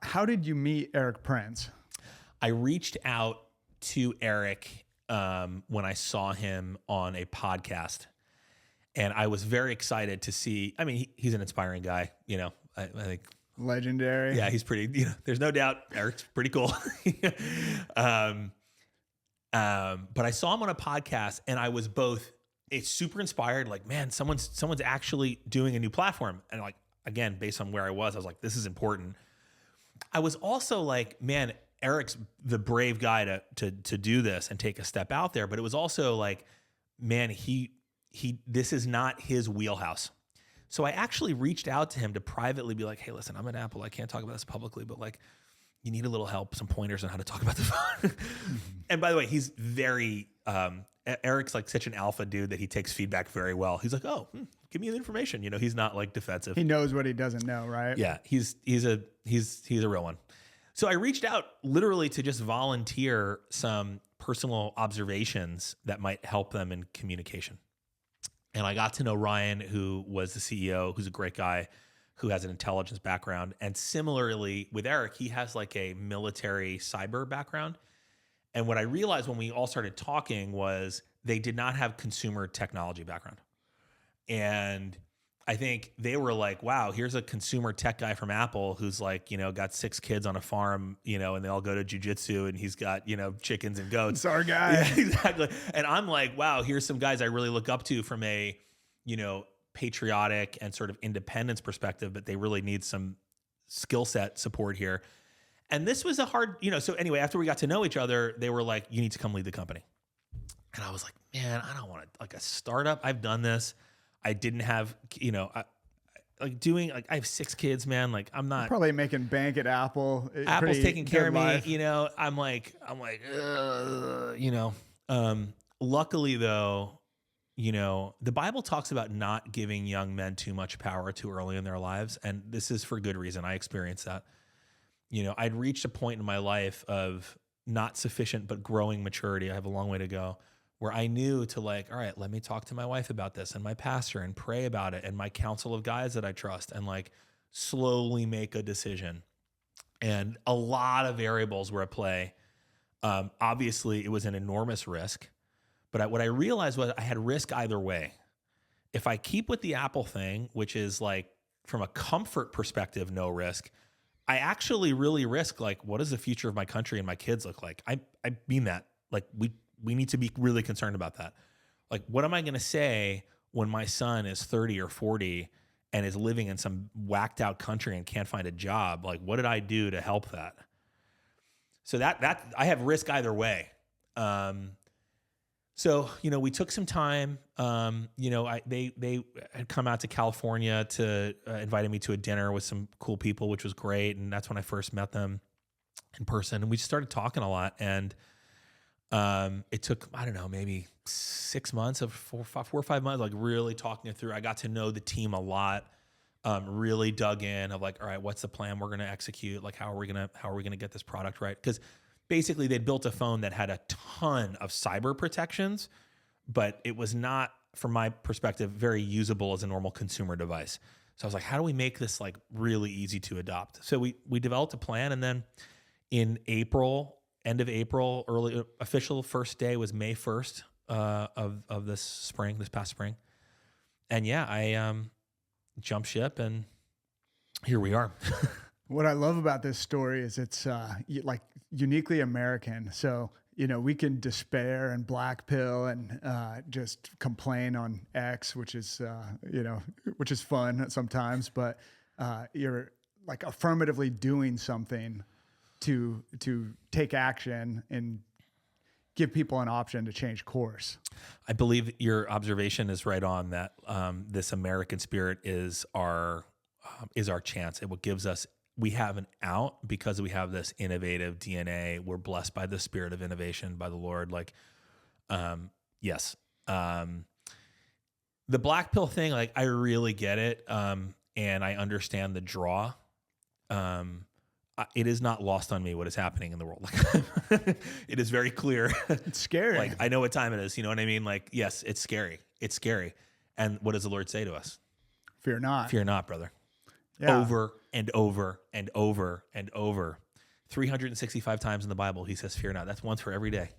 S1: how did you meet Eric Prince?
S2: I reached out to Eric when I saw him on a podcast, and I was very excited to see, he's an inspiring guy, I think.
S1: Legendary.
S2: Yeah, he's pretty, there's no doubt Eric's pretty cool. But I saw him on a podcast and I was it's super inspired. Like, man, someone's actually doing a new platform. And like, again, based on where I was like, this is important. I was also like, man, Eric's the brave guy to do this and take a step out there. But it was also like, man, this is not his wheelhouse. So I actually reached out to him to privately be like, hey, listen, I'm at Apple. I can't talk about this publicly, but like, you need a little help, some pointers on how to talk about the phone. And by the way, he's very, Eric's like such an alpha dude that he takes feedback very well. He's like, oh, give me the information. He's not like defensive.
S1: He knows what he doesn't know, right?
S2: Yeah, he's a real one. So I reached out literally to just volunteer some personal observations that might help them in communication. And I got to know Ryan, who was the CEO, who's a great guy, who has an intelligence background. And similarly with Eric, he has like a military cyber background. And what I realized when we all started talking was they did not have consumer technology background. And I think they were like, wow, here's a consumer tech guy from Apple who's like, got 6 kids on a farm, and they all go to jujitsu and he's got, chickens and goats.
S1: It's our guy.
S2: Yeah, exactly. And I'm like, wow, here's some guys I really look up to from a, patriotic and sort of independence perspective, but they really need some skill set support here. And this was a hard, so anyway, after we got to know each other, they were like, you need to come lead the company. And I was like, man, I don't want to, like a startup. I've done this. I didn't have, I have 6 kids, man. Like I'm
S1: You're
S2: not,
S1: probably making bank at Apple.
S2: Apple's
S1: Pretty
S2: taking care
S1: good
S2: of me,
S1: life.
S2: I'm like, luckily though, the Bible talks about not giving young men too much power too early in their lives. And this is for good reason. I experienced that. I'd reached a point in my life of not sufficient, but growing maturity. I have a long way to go, where I knew to like, all right, let me talk to my wife about this and my pastor and pray about it and my council of guys that I trust and like slowly make a decision. And a lot of variables were at play. Obviously, it was an enormous risk, but what I realized was I had risk either way. If I keep with the Apple thing, which is like from a comfort perspective, no risk, I actually really risk like, what does the future of my country and my kids look like? I mean that. Like we need to be really concerned about that. Like, what am I going to say when my son is 30 or 40 and is living in some whacked out country and can't find a job? Like, what did I do to help that? So that I have risk either way. So, we took some time. They had come out to California to invited me to a dinner with some cool people, which was great. And that's when I first met them in person. And we just started talking a lot. And it took, I don't know, maybe 6 months of 4 or 5 months, like really talking it through. I got to know the team a lot. Really dug in of like, all right, what's the plan we're going to execute? Like, how are we going to get this product right? Because basically they'd built a phone that had a ton of cyber protections, but it was not, from my perspective, very usable as a normal consumer device. So I was like, how do we make this like really easy to adopt? So we developed a plan, and then in April, end of April, early official first day was May 1st of this past spring. And yeah, I jumped ship and here we are.
S1: What I love about this story is it's like uniquely American. So, we can despair and black pill and just complain on X, which is fun sometimes, but you're like affirmatively doing something to take action and give people an option to change course.
S2: I believe your observation is right on that. This American spirit is our chance. It what gives us. We have an out because we have this innovative DNA. We're blessed by the spirit of innovation by the Lord. Like, yes. The black pill thing, like I really get it. And I understand the draw. It is not lost on me what is happening in the world. Like, it is very clear.
S1: It's scary.
S2: Like, I know what time it is. You know what I mean? Like, yes, it's scary. It's scary. And what does the Lord say to us?
S1: Fear not.
S2: Fear not, brother.
S1: Yeah.
S2: Over and over and over and over. 365 times in the Bible, he says, fear not. That's once for every day.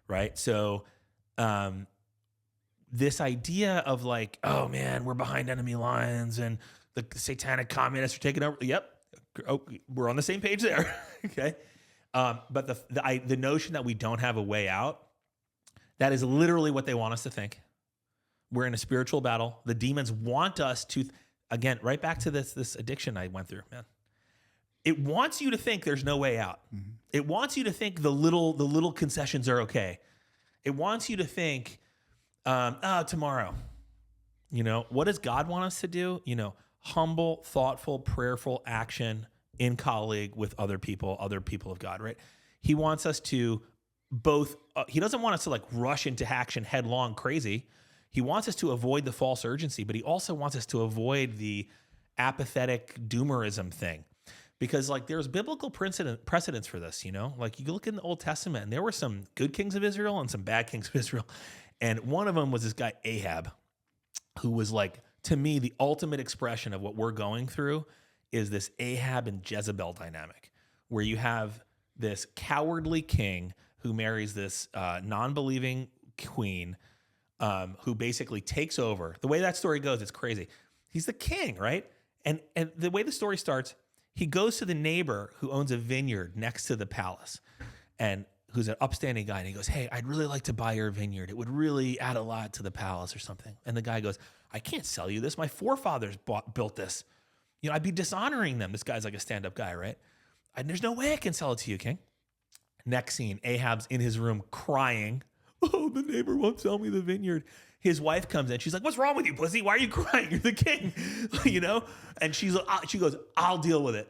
S2: Right? So, this idea of like, oh man, we're behind enemy lines and the satanic communists are taking over. Yep. Oh, we're on the same page there. Okay. But the notion that we don't have a way out, that is literally what they want us to think. We're in a spiritual battle. The demons want us to, again, right back to this addiction I went through, man. It wants you to think there's no way out. Mm-hmm. It wants you to think the little concessions are okay. It wants you to think, tomorrow. What does God want us to do? Humble, thoughtful, prayerful action in colleague with other people of God, right? He wants us to both, he doesn't want us to like rush into action headlong crazy. He wants us to avoid the false urgency, but he also wants us to avoid the apathetic doomerism thing. Because like there's biblical precedents for this, like you look in the Old Testament and there were some good kings of Israel and some bad kings of Israel. And one of them was this guy Ahab, who was like, to me, the ultimate expression of what we're going through is this Ahab and Jezebel dynamic, where you have this cowardly king who marries this non-believing queen, who basically takes over. The way that story goes, it's crazy. He's the king, right? And the way the story starts, he goes to the neighbor who owns a vineyard next to the palace, and who's an upstanding guy, and he goes, hey, I'd really like to buy your vineyard. It would really add a lot to the palace or something. And the guy goes, I can't sell you this. My forefathers built this. I'd be dishonoring them. This guy's like a stand-up guy, right? And there's no way I can sell it to you, king. Next scene, Ahab's in his room crying. oh, the neighbor won't sell me the vineyard. His wife comes in. She's like, what's wrong with you, pussy? Why are you crying? You're the king, And she goes, I'll deal with it.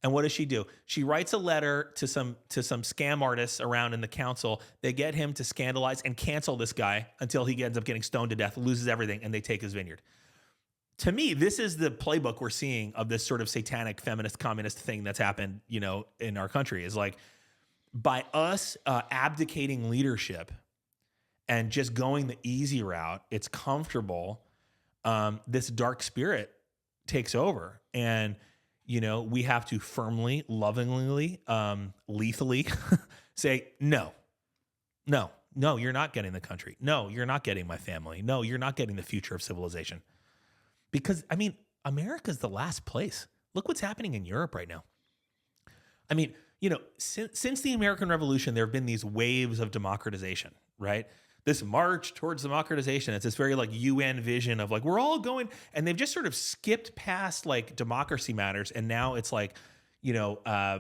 S2: And what does she do? She writes a letter to some scam artists around in the council. They get him to scandalize and cancel this guy until he ends up getting stoned to death, loses everything, and they take his vineyard. To me, this is the playbook we're seeing of this sort of satanic feminist communist thing that's happened, in our country, is like by us abdicating leadership and just going the easy route, it's comfortable. This dark spirit takes over, and we have to firmly, lovingly, lethally say, no, you're not getting the country. No, you're not getting my family. No, you're not getting the future of civilization. Because, America's the last place. Look what's happening in Europe right now. Since the American Revolution, there have been these waves of democratization, right? This march towards democratization. It's this very like UN vision of like, we're all going, and they've just sort of skipped past like democracy matters. And now it's like, I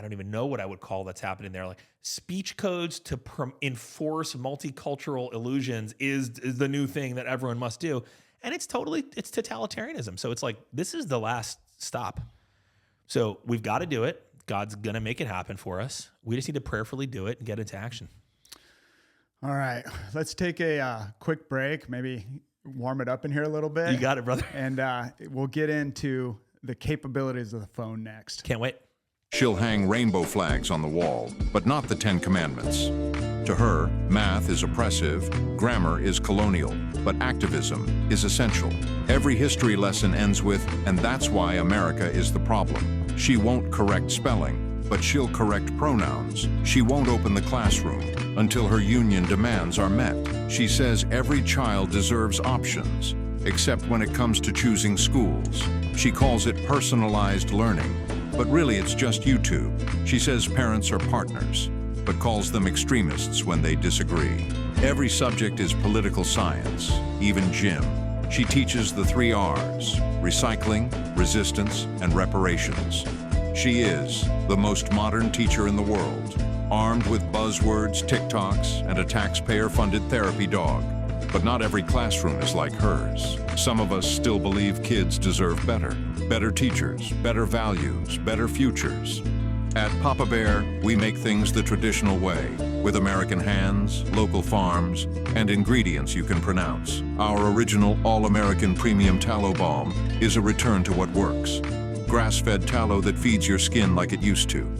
S2: don't even know what I would call that's happening there. Like speech codes to enforce multicultural illusions is the new thing that everyone must do. And it's totalitarianism. So it's like, this is the last stop. So we've got to do it. God's going to make it happen for us. We just need to prayerfully do it and get into action.
S1: All right, let's take a quick break, maybe warm it up in here a little bit.
S2: You got it, brother.
S1: And we'll get into the capabilities of the phone next.
S2: Can't wait.
S3: She'll hang rainbow flags on the wall, but not the 10 Commandments. To her, math is oppressive, grammar is colonial, but activism is essential. Every history lesson ends with, and that's why America is the problem. She won't correct spelling, but she'll correct pronouns. She won't open the classroom until her union demands are met. She says every child deserves options, except when it comes to choosing schools. She calls it personalized learning, but really it's just YouTube. She says parents are partners, but calls them extremists when they disagree. Every subject is political science, even gym. She teaches the 3 R's: recycling, resistance, and reparations. She is the most modern teacher in the world, armed with buzzwords, TikToks, and a taxpayer-funded therapy dog. But not every classroom is like hers. Some of us still believe kids deserve better. Better teachers, better values, better futures. At Papa Bear, we make things the traditional way, with American hands, local farms, and ingredients you can pronounce. Our original all-American premium tallow balm is a return to what works. Grass-fed tallow that feeds your skin like it used to.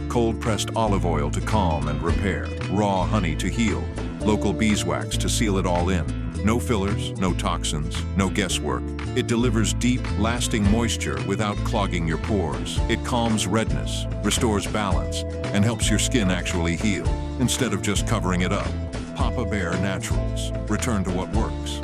S3: Cold-pressed olive oil to calm and repair. Raw honey to heal. Local beeswax to seal it all in. No fillers, no toxins, no guesswork. It delivers deep, lasting moisture without clogging your pores. It calms redness, restores balance, and helps your skin actually heal, instead of just covering it up. Papa Bear Naturals. Return to what works.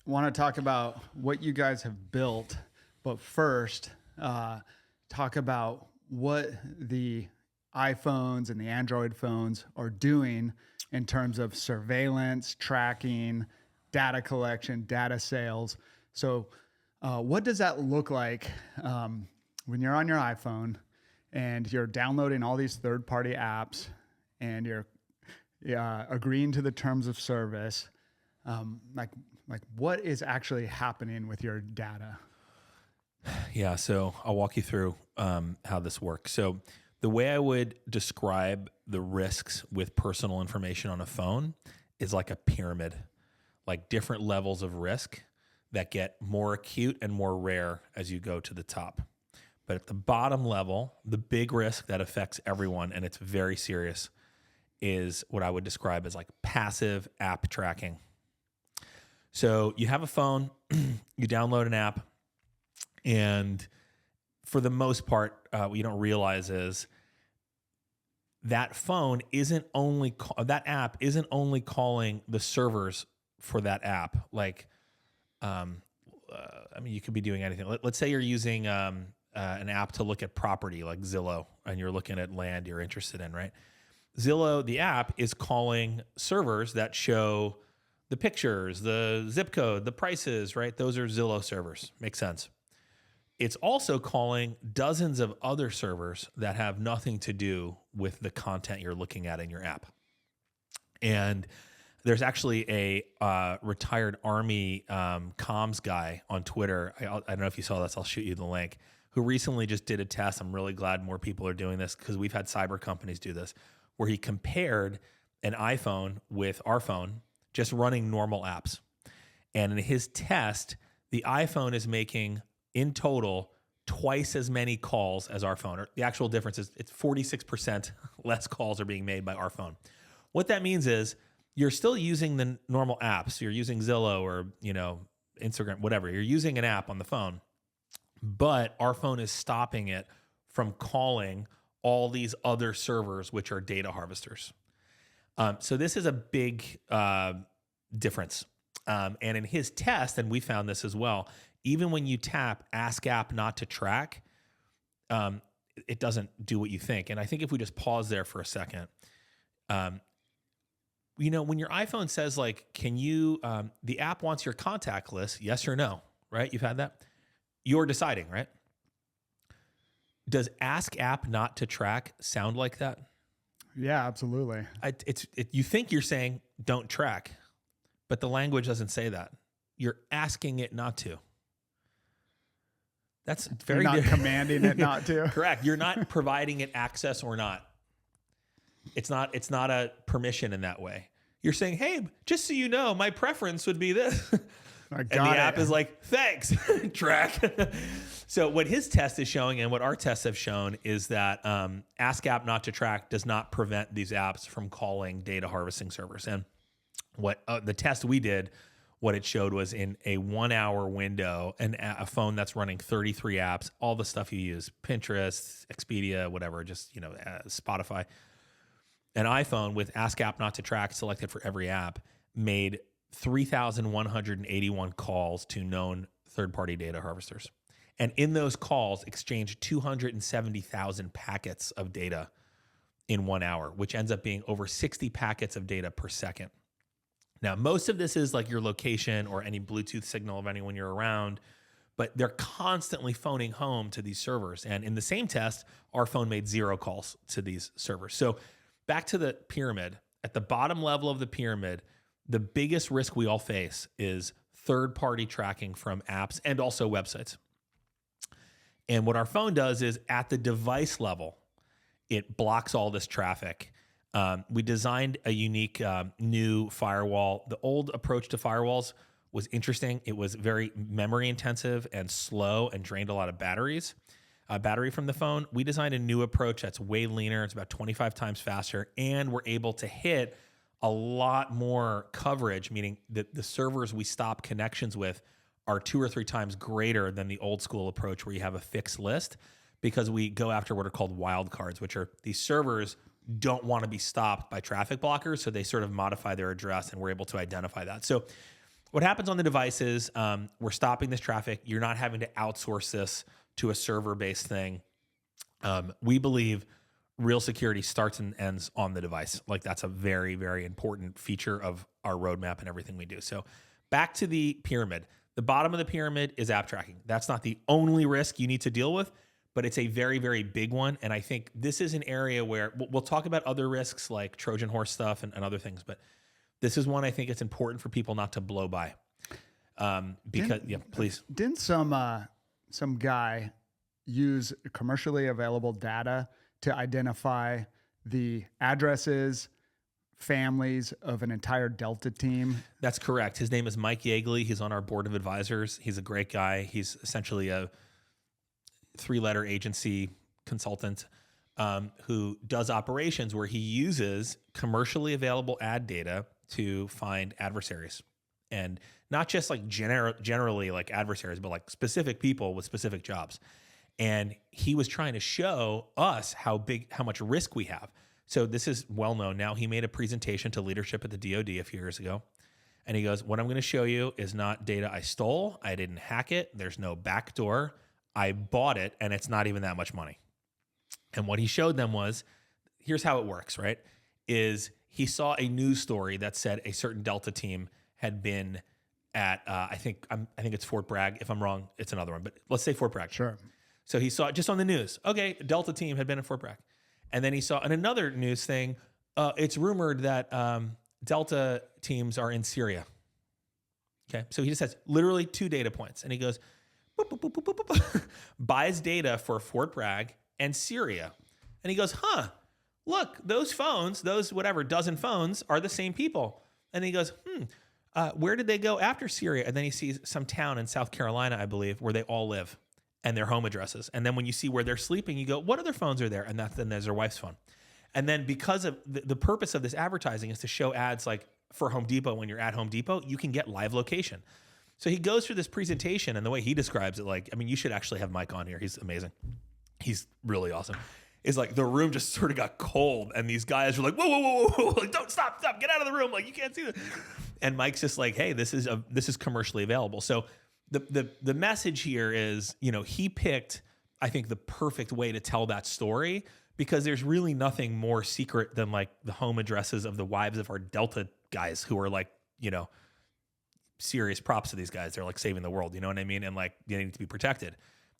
S1: Want to talk about what you guys have built, but first talk about what the iPhones and the Android phones are doing in terms of surveillance, tracking, data collection, data sales. So what does that look like when you're on your iPhone and you're downloading all these third-party apps and you're agreeing to the terms of service? Like what is actually happening with your data?
S2: Yeah, so I'll walk you through how this works. So the way I would describe the risks with personal information on a phone is like a pyramid, like different levels of risk that get more acute and more rare as you go to the top. But at the bottom level, the big risk that affects everyone, and it's very serious, is what I would describe as like passive app tracking. So you have a phone, you download an app, and for the most part, what you don't realize is that phone isn't only that app isn't only calling the servers for that app. Like, you could be doing anything. Let's say you're using an app to look at property like Zillow, and you're looking at land you're interested in, right? Zillow, the app, is calling servers that show the pictures, the zip code, the prices, right? Those are Zillow servers. Makes sense. It's also calling dozens of other servers that have nothing to do with the content you're looking at in your app. And there's actually a retired Army comms guy on Twitter. I don't know if you saw this. I'll shoot you the link. Who recently just did a test. I'm really glad more people are doing this because we've had cyber companies do this, where he compared an iPhone with our phone just running normal apps. And in his test, the iPhone is making, in total, twice as many calls as our phone. Or the actual difference is it's 46% less calls are being made by our phone. What that means is you're still using the normal apps. You're using Zillow or, Instagram, whatever. You're using an app on the phone, but our phone is stopping it from calling all these other servers, which are data harvesters. So this is a big difference. And in his test, and we found this as well, even when you tap Ask App Not to Track, it doesn't do what you think. And I think if we just pause there for a second, when your iPhone says like, can you, the app wants your contact list, yes or no, right? You've had that? You're deciding, right? Does Ask App Not to Track sound like that?
S1: Yeah, absolutely.
S2: You think you're saying don't track, but the language doesn't say that. You're asking it not to. That's very
S1: You're not commanding it not to.
S2: Correct. You're not providing it access or not. It's not a permission in that way. You're saying, hey, just so you know, my preference would be this. And the app is like, thanks, track. So what his test is showing and what our tests have shown is that Ask App Not to Track does not prevent these apps from calling data harvesting servers. And what the test we did, what it showed was in a 1 hour window, a phone that's running 33 apps, all the stuff you use, Pinterest, Expedia, whatever, just, Spotify. An iPhone with Ask App Not to Track selected for every app made 3,181 calls to known third-party data harvesters. And in those calls, exchanged 270,000 packets of data in 1 hour, which ends up being over 60 packets of data per second. Now, most of this is like your location or any Bluetooth signal of anyone you're around, but they're constantly phoning home to these servers. And in the same test, our phone made 0 calls to these servers. So back to the pyramid. At the bottom level of the pyramid, the biggest risk we all face is third-party tracking from apps and also websites. And what our phone does is at the device level, it blocks all this traffic. We designed a unique new firewall. The old approach to firewalls was interesting. It was very memory intensive and slow and drained a lot of battery from the phone. We designed a new approach that's way leaner. It's about 25 times faster, and we're able to hit a lot more coverage, meaning that the servers we stop connections with are 2 or 3 times greater than the old school approach where you have a fixed list, because we go after what are called wildcards, which are these servers don't want to be stopped by traffic blockers, so they sort of modify their address, and we're able to identify that. So what happens on the devices, we're stopping this traffic. You're not having to outsource this to a server-based thing. We believe real security starts and ends on the device. Like, that's a very, very important feature of our roadmap and everything we do. So back to the pyramid. The bottom of the pyramid is app tracking. That's not the only risk you need to deal with, but it's a very, very big one. And I think this is an area where we'll talk about other risks like Trojan horse stuff and other things, but this is one I think it's important for people not to blow by. Please.
S1: Didn't some guy use commercially available data to identify the addresses, families of an entire Delta team?
S2: That's correct. His name is Mike Yeagley. He's on our board of advisors. He's a great guy. He's essentially a 3-letter agency consultant who does operations where he uses commercially available ad data to find adversaries. And not just like generally like adversaries, but like specific people with specific jobs. And he was trying to show us how much risk we have. So this is well known now. He made a presentation to leadership at the DoD a few years ago. And he goes, what I'm going to show you is not data I stole. I didn't hack it. There's no backdoor. I bought it, and it's not even that much money. And what he showed them was, here's how it works, right? Is he saw a news story that said a certain Delta team had been at I think it's Fort Bragg. If I'm wrong, it's another one, but let's say Fort Bragg.
S1: Sure.
S2: So he saw it just on the news. Okay, Delta team had been at Fort Bragg, and then he saw in another news thing. It's rumored that Delta teams are in Syria. Okay, so he just has literally 2 data points, and he goes, boop, boop, boop, boop, boop, boop, buys data for Fort Bragg and Syria, and he goes, look, those phones, those whatever dozen phones are the same people, and he goes, where did they go after Syria? And then he sees some town in South Carolina, I believe, where they all live, and their home addresses, and then when you see where they're sleeping, you go, what other phones are there? And then there's their wife's phone. And then because of the purpose of this advertising is to show ads like for Home Depot, when you're at Home Depot, you can get live location. So he goes through this presentation, and the way he describes it, like, I mean, you should actually have Mike on here. He's amazing. He's really awesome. Is like the room just sort of got cold, and these guys were like, whoa, whoa, whoa, whoa, like, don't stop, get out of the room. Like, you can't see this. And Mike's just like, hey, this is commercially available. So the message here is, he picked, I think, the perfect way to tell that story, because there's really nothing more secret than like the home addresses of the wives of our Delta guys who are like, serious props to these guys. They're like saving the world, you know what I mean? And like they need to be protected.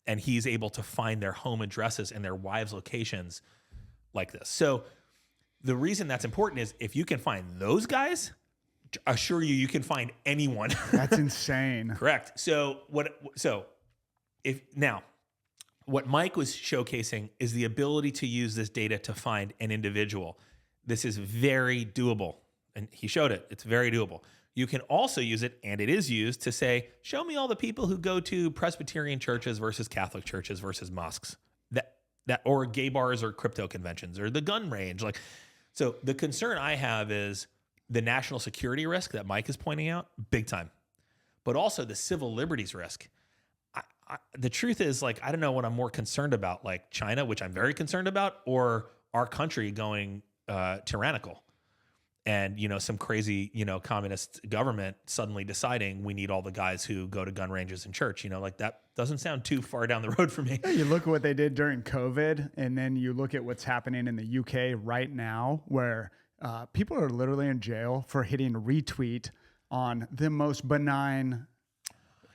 S2: And he's able to find their home addresses and their wives' locations like this. So the reason that's important is if you can find those guys, assure you can find anyone.
S1: That's insane.
S2: Correct. So what Mike was showcasing is the ability to use this data to find an individual. This is very doable. And he showed it. It's very doable. You can also use it, and it is used, to say, show me all the people who go to Presbyterian churches versus Catholic churches versus mosques, that or gay bars or crypto conventions or the gun range. Like, so the concern I have is the national security risk that Mike is pointing out, big time, but also the civil liberties risk. The truth is, like, I don't know what I'm more concerned about, like China, which I'm very concerned about, or our country going tyrannical. And, some crazy, communist government suddenly deciding we need all the guys who go to gun ranges in church, like that doesn't sound too far down the road for me.
S1: You look at what they did during COVID, and then you look at what's happening in the UK right now, where people are literally in jail for hitting retweet on the most benign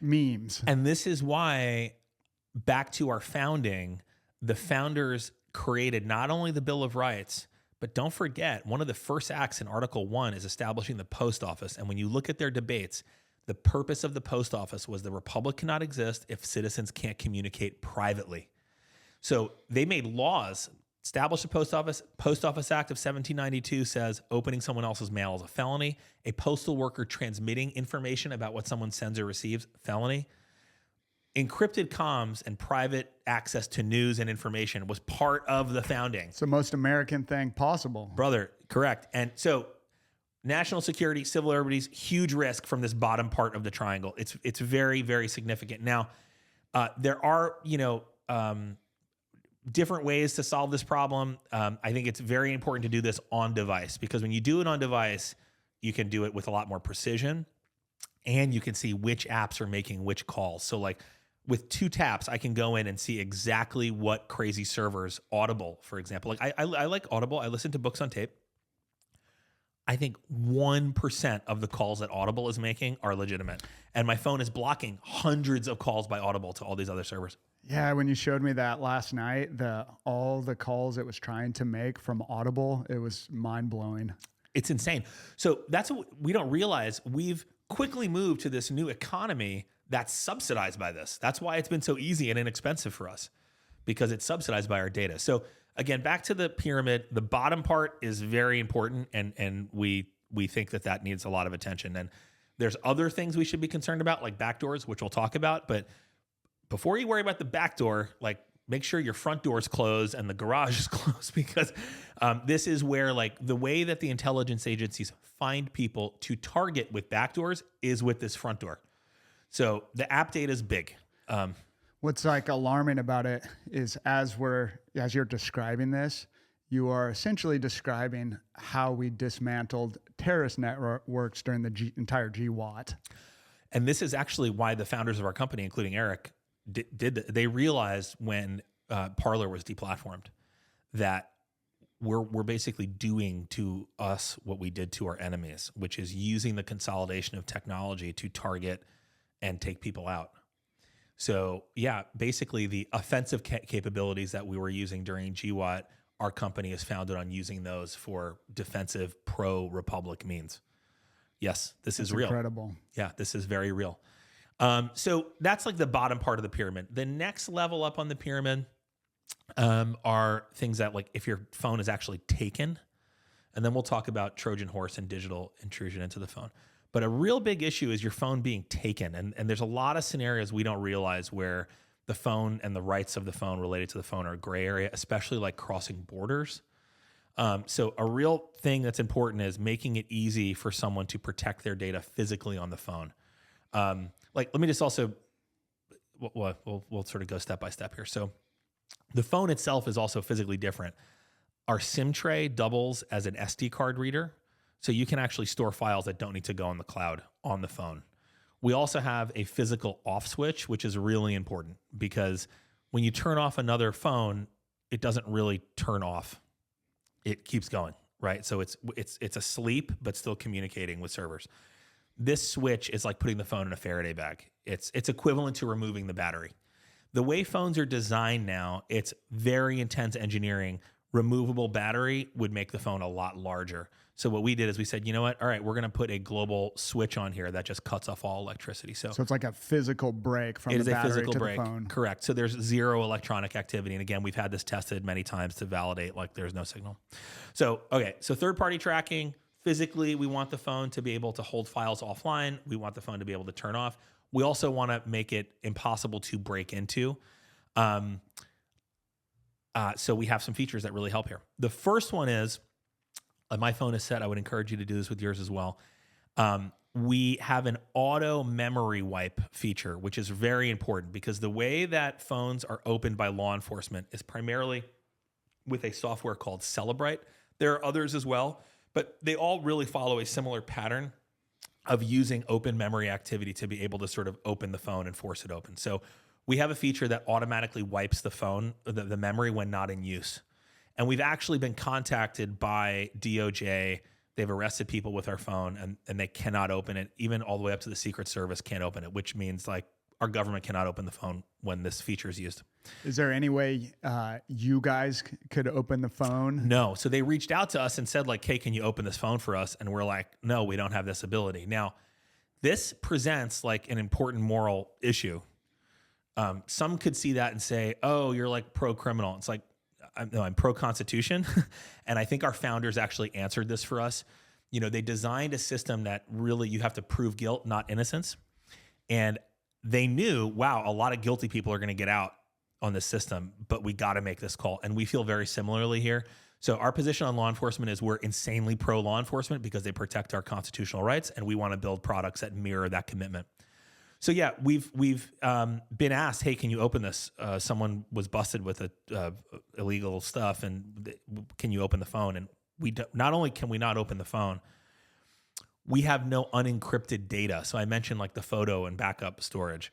S1: memes.
S2: And this is why, back to our founding, the founders created not only the Bill of Rights, but don't forget, one of the first acts in Article 1 is establishing the post office. And when you look at their debates, the purpose of the post office was the republic cannot exist if citizens can't communicate privately. So they made laws, established a post office. Post Office Act of 1792 says opening someone else's mail is a felony. A postal worker transmitting information about what someone sends or receives, felony. Encrypted comms and private access to news and information was part of the founding.
S1: It's the most American thing possible.
S2: Brother, correct. And so national security, civil liberties, huge risk from this bottom part of the triangle. It's very, very significant. Now, there are, different ways to solve this problem. I think it's very important to do this on device, because when you do it on device, you can do it with a lot more precision, and you can see which apps are making which calls. So like with 2 taps, I can go in and see exactly what crazy servers, Audible, for example. Like I like Audible. I listen to books on tape. I think 1% of the calls that Audible is making are legitimate. And my phone is blocking hundreds of calls by Audible to all these other servers.
S1: Yeah, when you showed me that last night, all the calls it was trying to make from Audible, it was mind-blowing.
S2: It's insane. So that's what we don't realize. We've quickly moved to this new economy that's subsidized by this. That's why it's been so easy and inexpensive for us, because it's subsidized by our data. So again, back to the pyramid, the bottom part is very important, and we think that needs a lot of attention. And there's other things we should be concerned about, like backdoors, which we'll talk about. But before you worry about the back door, like, make sure your front door is closed and the garage is closed, because this is where, like, the way that the intelligence agencies find people to target with backdoors is with this front door. So the app data is big.
S1: What's like alarming about it is as you're describing this, you are essentially describing how we dismantled terrorist networks during the entire GWAT.
S2: And this is actually why the founders of our company, including Eric, they realized when Parler was deplatformed that we're basically doing to us what we did to our enemies, which is using the consolidation of technology to target and take people out. So yeah, basically the offensive capabilities that we were using during GWAT, our company is founded on using those for defensive pro-Republic means. Yes, this is real.
S1: Incredible.
S2: Yeah, this is very real. So that's like the bottom part of the pyramid. The next level up on the pyramid are things that, like, if your phone is actually taken, and then we'll talk about Trojan horse and digital intrusion into the phone. But a real big issue is your phone being taken. And there's a lot of scenarios we don't realize where the phone and the rights of the phone related to the phone are a gray area, especially like crossing borders. So a real thing that's important is making it easy for someone to protect their data physically on the phone. Let me just also, we'll sort of go step by step here. So the phone itself is also physically different. Our SIM tray doubles as an SD card reader, so you can actually store files that don't need to go on the cloud on the phone. We also have a physical off switch, which is really important because when you turn off another phone, it doesn't really turn off. It keeps going, right? So it's asleep, but still communicating with servers. This switch is like putting the phone in a Faraday bag. It's equivalent to removing the battery. The way phones are designed now, it's very intense engineering. Removable battery would make the phone a lot larger. So what we did is we said, you know what? All right, we're going to put a global switch on here that just cuts off all electricity. So
S1: it's like a physical break from the battery to the phone.
S2: Correct. So there's zero electronic activity. And again, we've had this tested many times to validate like there's no signal. So, okay. So third-party tracking, physically, we want the phone to be able to hold files offline. We want the phone to be able to turn off. We also want to make it impossible to break into. So we have some features that really help here. The first one is, my phone is set. I would encourage you to do this with yours as well. We have an auto memory wipe feature, which is very important because the way that phones are opened by law enforcement is primarily with a software called Celebrite. There are others as well, but they all really follow a similar pattern of using open memory activity to be able to sort of open the phone and force it open. So we have a feature that automatically wipes the phone, the memory when not in use. And we've actually been contacted by DOJ. They've arrested people with our phone and they cannot open it. Even all the way up to the Secret Service can't open it, which means like our government cannot open the phone when this feature is used.
S1: Is there any way you guys could open the phone?
S2: No. So they reached out to us and said like, hey, can you open this phone for us? And we're like, no, we don't have this ability. Now, this presents like an important moral issue. Some could see that and say, oh, you're like pro-criminal. It's like, I'm pro-Constitution. And I think our founders actually answered this for us. You know, they designed a system that really you have to prove guilt, not innocence. And they knew, wow, a lot of guilty people are going to get out on this system, but we got to make this call. And we feel very similarly here. So our position on law enforcement is we're insanely pro-law enforcement because they protect our constitutional rights. And we want to build products that mirror that commitment. So yeah, we've been asked, hey, can you open this? Someone was busted with illegal stuff, and can you open the phone? And not only can we not open the phone, we have no unencrypted data. So I mentioned like the photo and backup storage.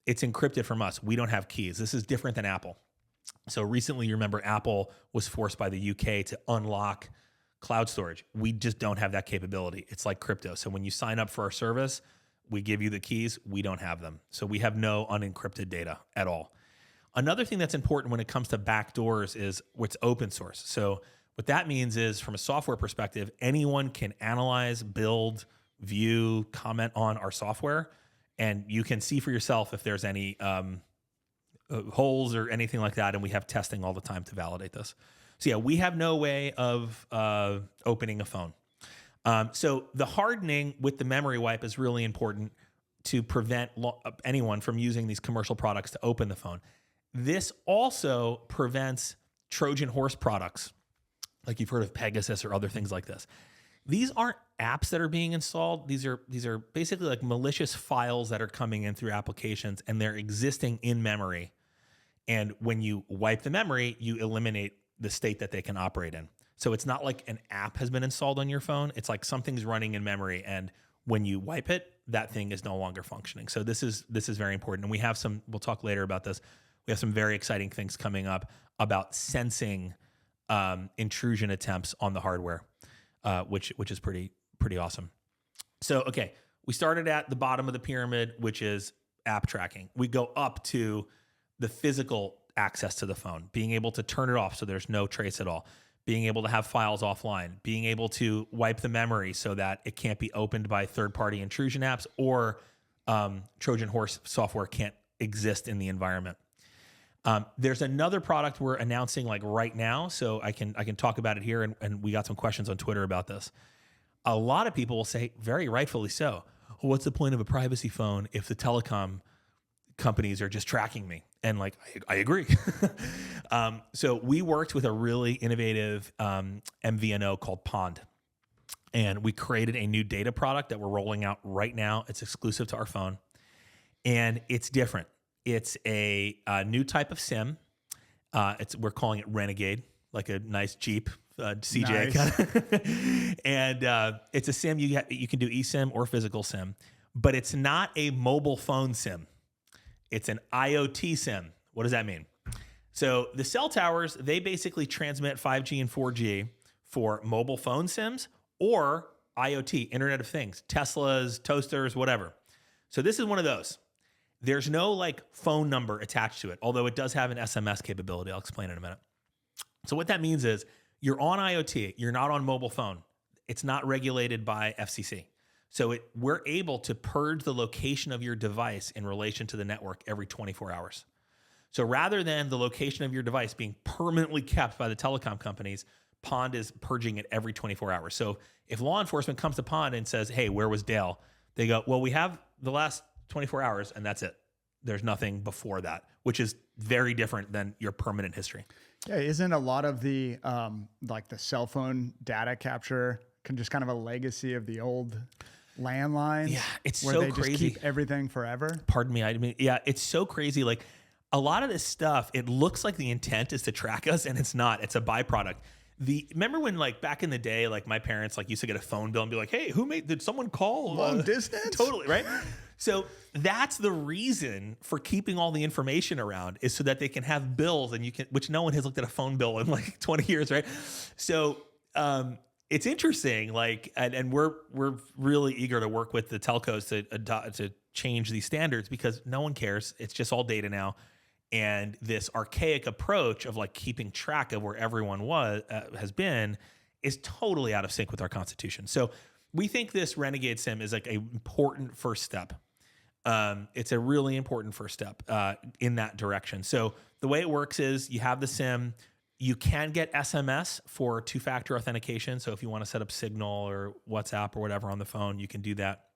S2: It's encrypted from us. We don't have keys. This is different than Apple. So recently, you remember Apple was forced by the UK to unlock cloud storage. We just don't have that capability. It's like crypto. So when you sign up for our service, we give you the keys, we don't have them. So we have no unencrypted data at all. Another thing that's important when it comes to backdoors is what's open source. So what that means is from a software perspective, anyone can analyze, build, view, comment on our software, and you can see for yourself if there's any holes or anything like that, and we have testing all the time to validate this. So yeah, we have no way of opening a phone. So the hardening with the memory wipe is really important to prevent anyone from using these commercial products to open the phone. This also prevents Trojan horse products, like you've heard of Pegasus or other things like this. These aren't apps that are being installed. These are basically like malicious files that are coming in through applications, and they're existing in memory. And when you wipe the memory, you eliminate the state that they can operate in. So it's not like an app has been installed on your phone. It's like something's running in memory, and when you wipe it, that thing is no longer functioning. So this is very important. And we have we'll talk later about this. We have some very exciting things coming up about sensing intrusion attempts on the hardware, which is pretty awesome. So, okay, we started at the bottom of the pyramid, which is app tracking. We go up to the physical access to the phone, being able to turn it off so there's no trace at all, being able to have files offline, being able to wipe the memory so that it can't be opened by third-party intrusion apps, or Trojan horse software can't exist in the environment. There's another product we're announcing like right now, so I can talk about it here, and we got some questions on Twitter about this. A lot of people will say, very rightfully so, well, what's the point of a privacy phone if the telecom companies are just tracking me? And like, I agree. So we worked with a really innovative MVNO called Pond, and we created a new data product that we're rolling out right now. It's exclusive to our phone, and it's different. It's a new type of SIM. We're calling it Renegade, like a nice Jeep CJ. Nice. And it's a SIM. You can do eSIM or physical SIM, but it's not a mobile phone SIM. It's an IoT SIM. What does that mean? So the cell towers, they basically transmit 5G and 4G for mobile phone SIMs or IoT, Internet of Things, Teslas, toasters, whatever. So this is one of those. There's no like phone number attached to it, although it does have an SMS capability. I'll explain in a minute. So what that means is you're on IoT, you're not on mobile phone. It's not regulated by FCC. So we're able to purge the location of your device in relation to the network every 24 hours. So rather than the location of your device being permanently kept by the telecom companies, Pond is purging it every 24 hours. So if law enforcement comes to Pond and says, hey, where was Dale? They go, well, we have the last 24 hours and that's it. There's nothing before that, which is very different than your permanent history.
S1: Yeah, isn't a lot of the like the cell phone data capture just kind of a legacy of the old landlines?
S2: Yeah, it's
S1: where
S2: so
S1: they
S2: crazy.
S1: Just keep everything forever.
S2: Pardon me. I mean, yeah, it's so crazy. Like a lot of this stuff, it looks like the intent is to track us, and it's not. It's a byproduct. Remember when like back in the day, like my parents like used to get a phone bill and be like, hey, did someone call?
S1: Long distance?
S2: Totally, right? So that's the reason for keeping all the information around, is so that they can have bills, and which no one has looked at a phone bill in like 20 years, right? So it's interesting, like, and we're really eager to work with the telcos to change these standards, because no one cares. It's just all data now. And this archaic approach of like keeping track of where everyone has been is totally out of sync with our Constitution. So we think this Renegade SIM is like an important first step. It's a really important first step in that direction. So the way it works is you have the SIM. You can get SMS for two-factor authentication. So if you want to set up Signal or WhatsApp or whatever on the phone, you can do that.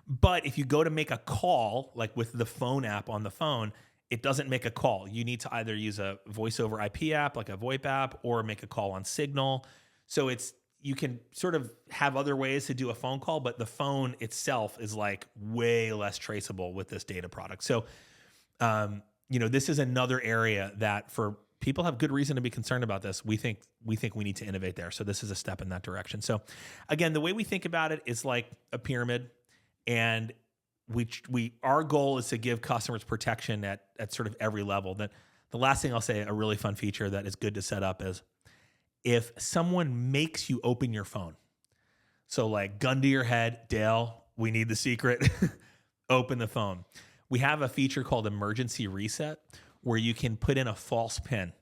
S2: But if you go to make a call, like with the phone app on the phone, it doesn't make a call. You need to either use a voice over IP app, like a VoIP app, or make a call on Signal. So you can sort of have other ways to do a phone call, but the phone itself is like way less traceable with this data product. So, this is another area that for people have good reason to be concerned about this. We think we need to innovate there. So this is a step in that direction. So again, the way we think about it is like a pyramid. And our goal is to give customers protection at sort of every level. That the last thing I'll say, a really fun feature that is good to set up, is if someone makes you open your phone. So like gun to your head, Dale, we need the secret, open the phone. We have a feature called emergency reset, where you can put in a false PIN.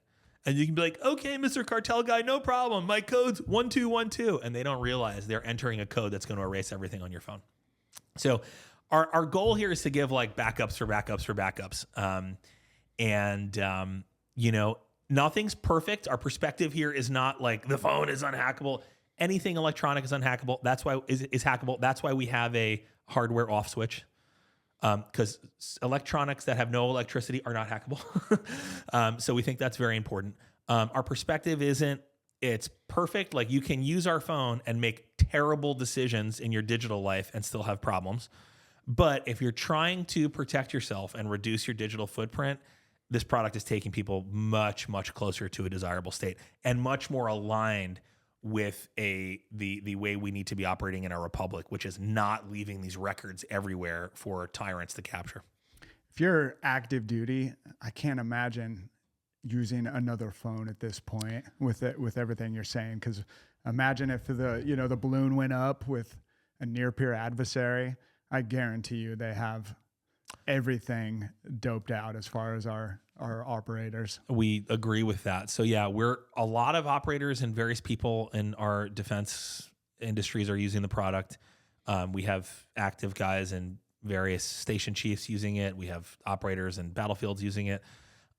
S2: And you can be like, okay, Mr. Cartel Guy, no problem. My code's 1212. And they don't realize they're entering a code that's going to erase everything on your phone. So our goal here is to give like backups for backups for backups. Nothing's perfect. Our perspective here is not like the phone is unhackable. Anything electronic is unhackable. That's why is hackable. That's why we have a hardware off switch. Because electronics that have no electricity are not hackable. So we think that's very important. Our perspective isn't it's perfect. Like you can use our phone and make terrible decisions in your digital life and still have problems. But if you're trying to protect yourself and reduce your digital footprint, this product is taking people much, much closer to a desirable state and much more aligned with the way we need to be operating in our republic, which is not leaving these records everywhere for tyrants to capture.
S1: If you're active duty, I can't imagine using another phone at this point with everything you're saying? Because imagine if the balloon went up with a near peer adversary. I guarantee you they have everything doped out as far as our operators.
S2: We agree with that. So yeah, a lot of operators and various people in our defense industries are using the product. We have active guys and various station chiefs using it. We have operators and battlefields using it.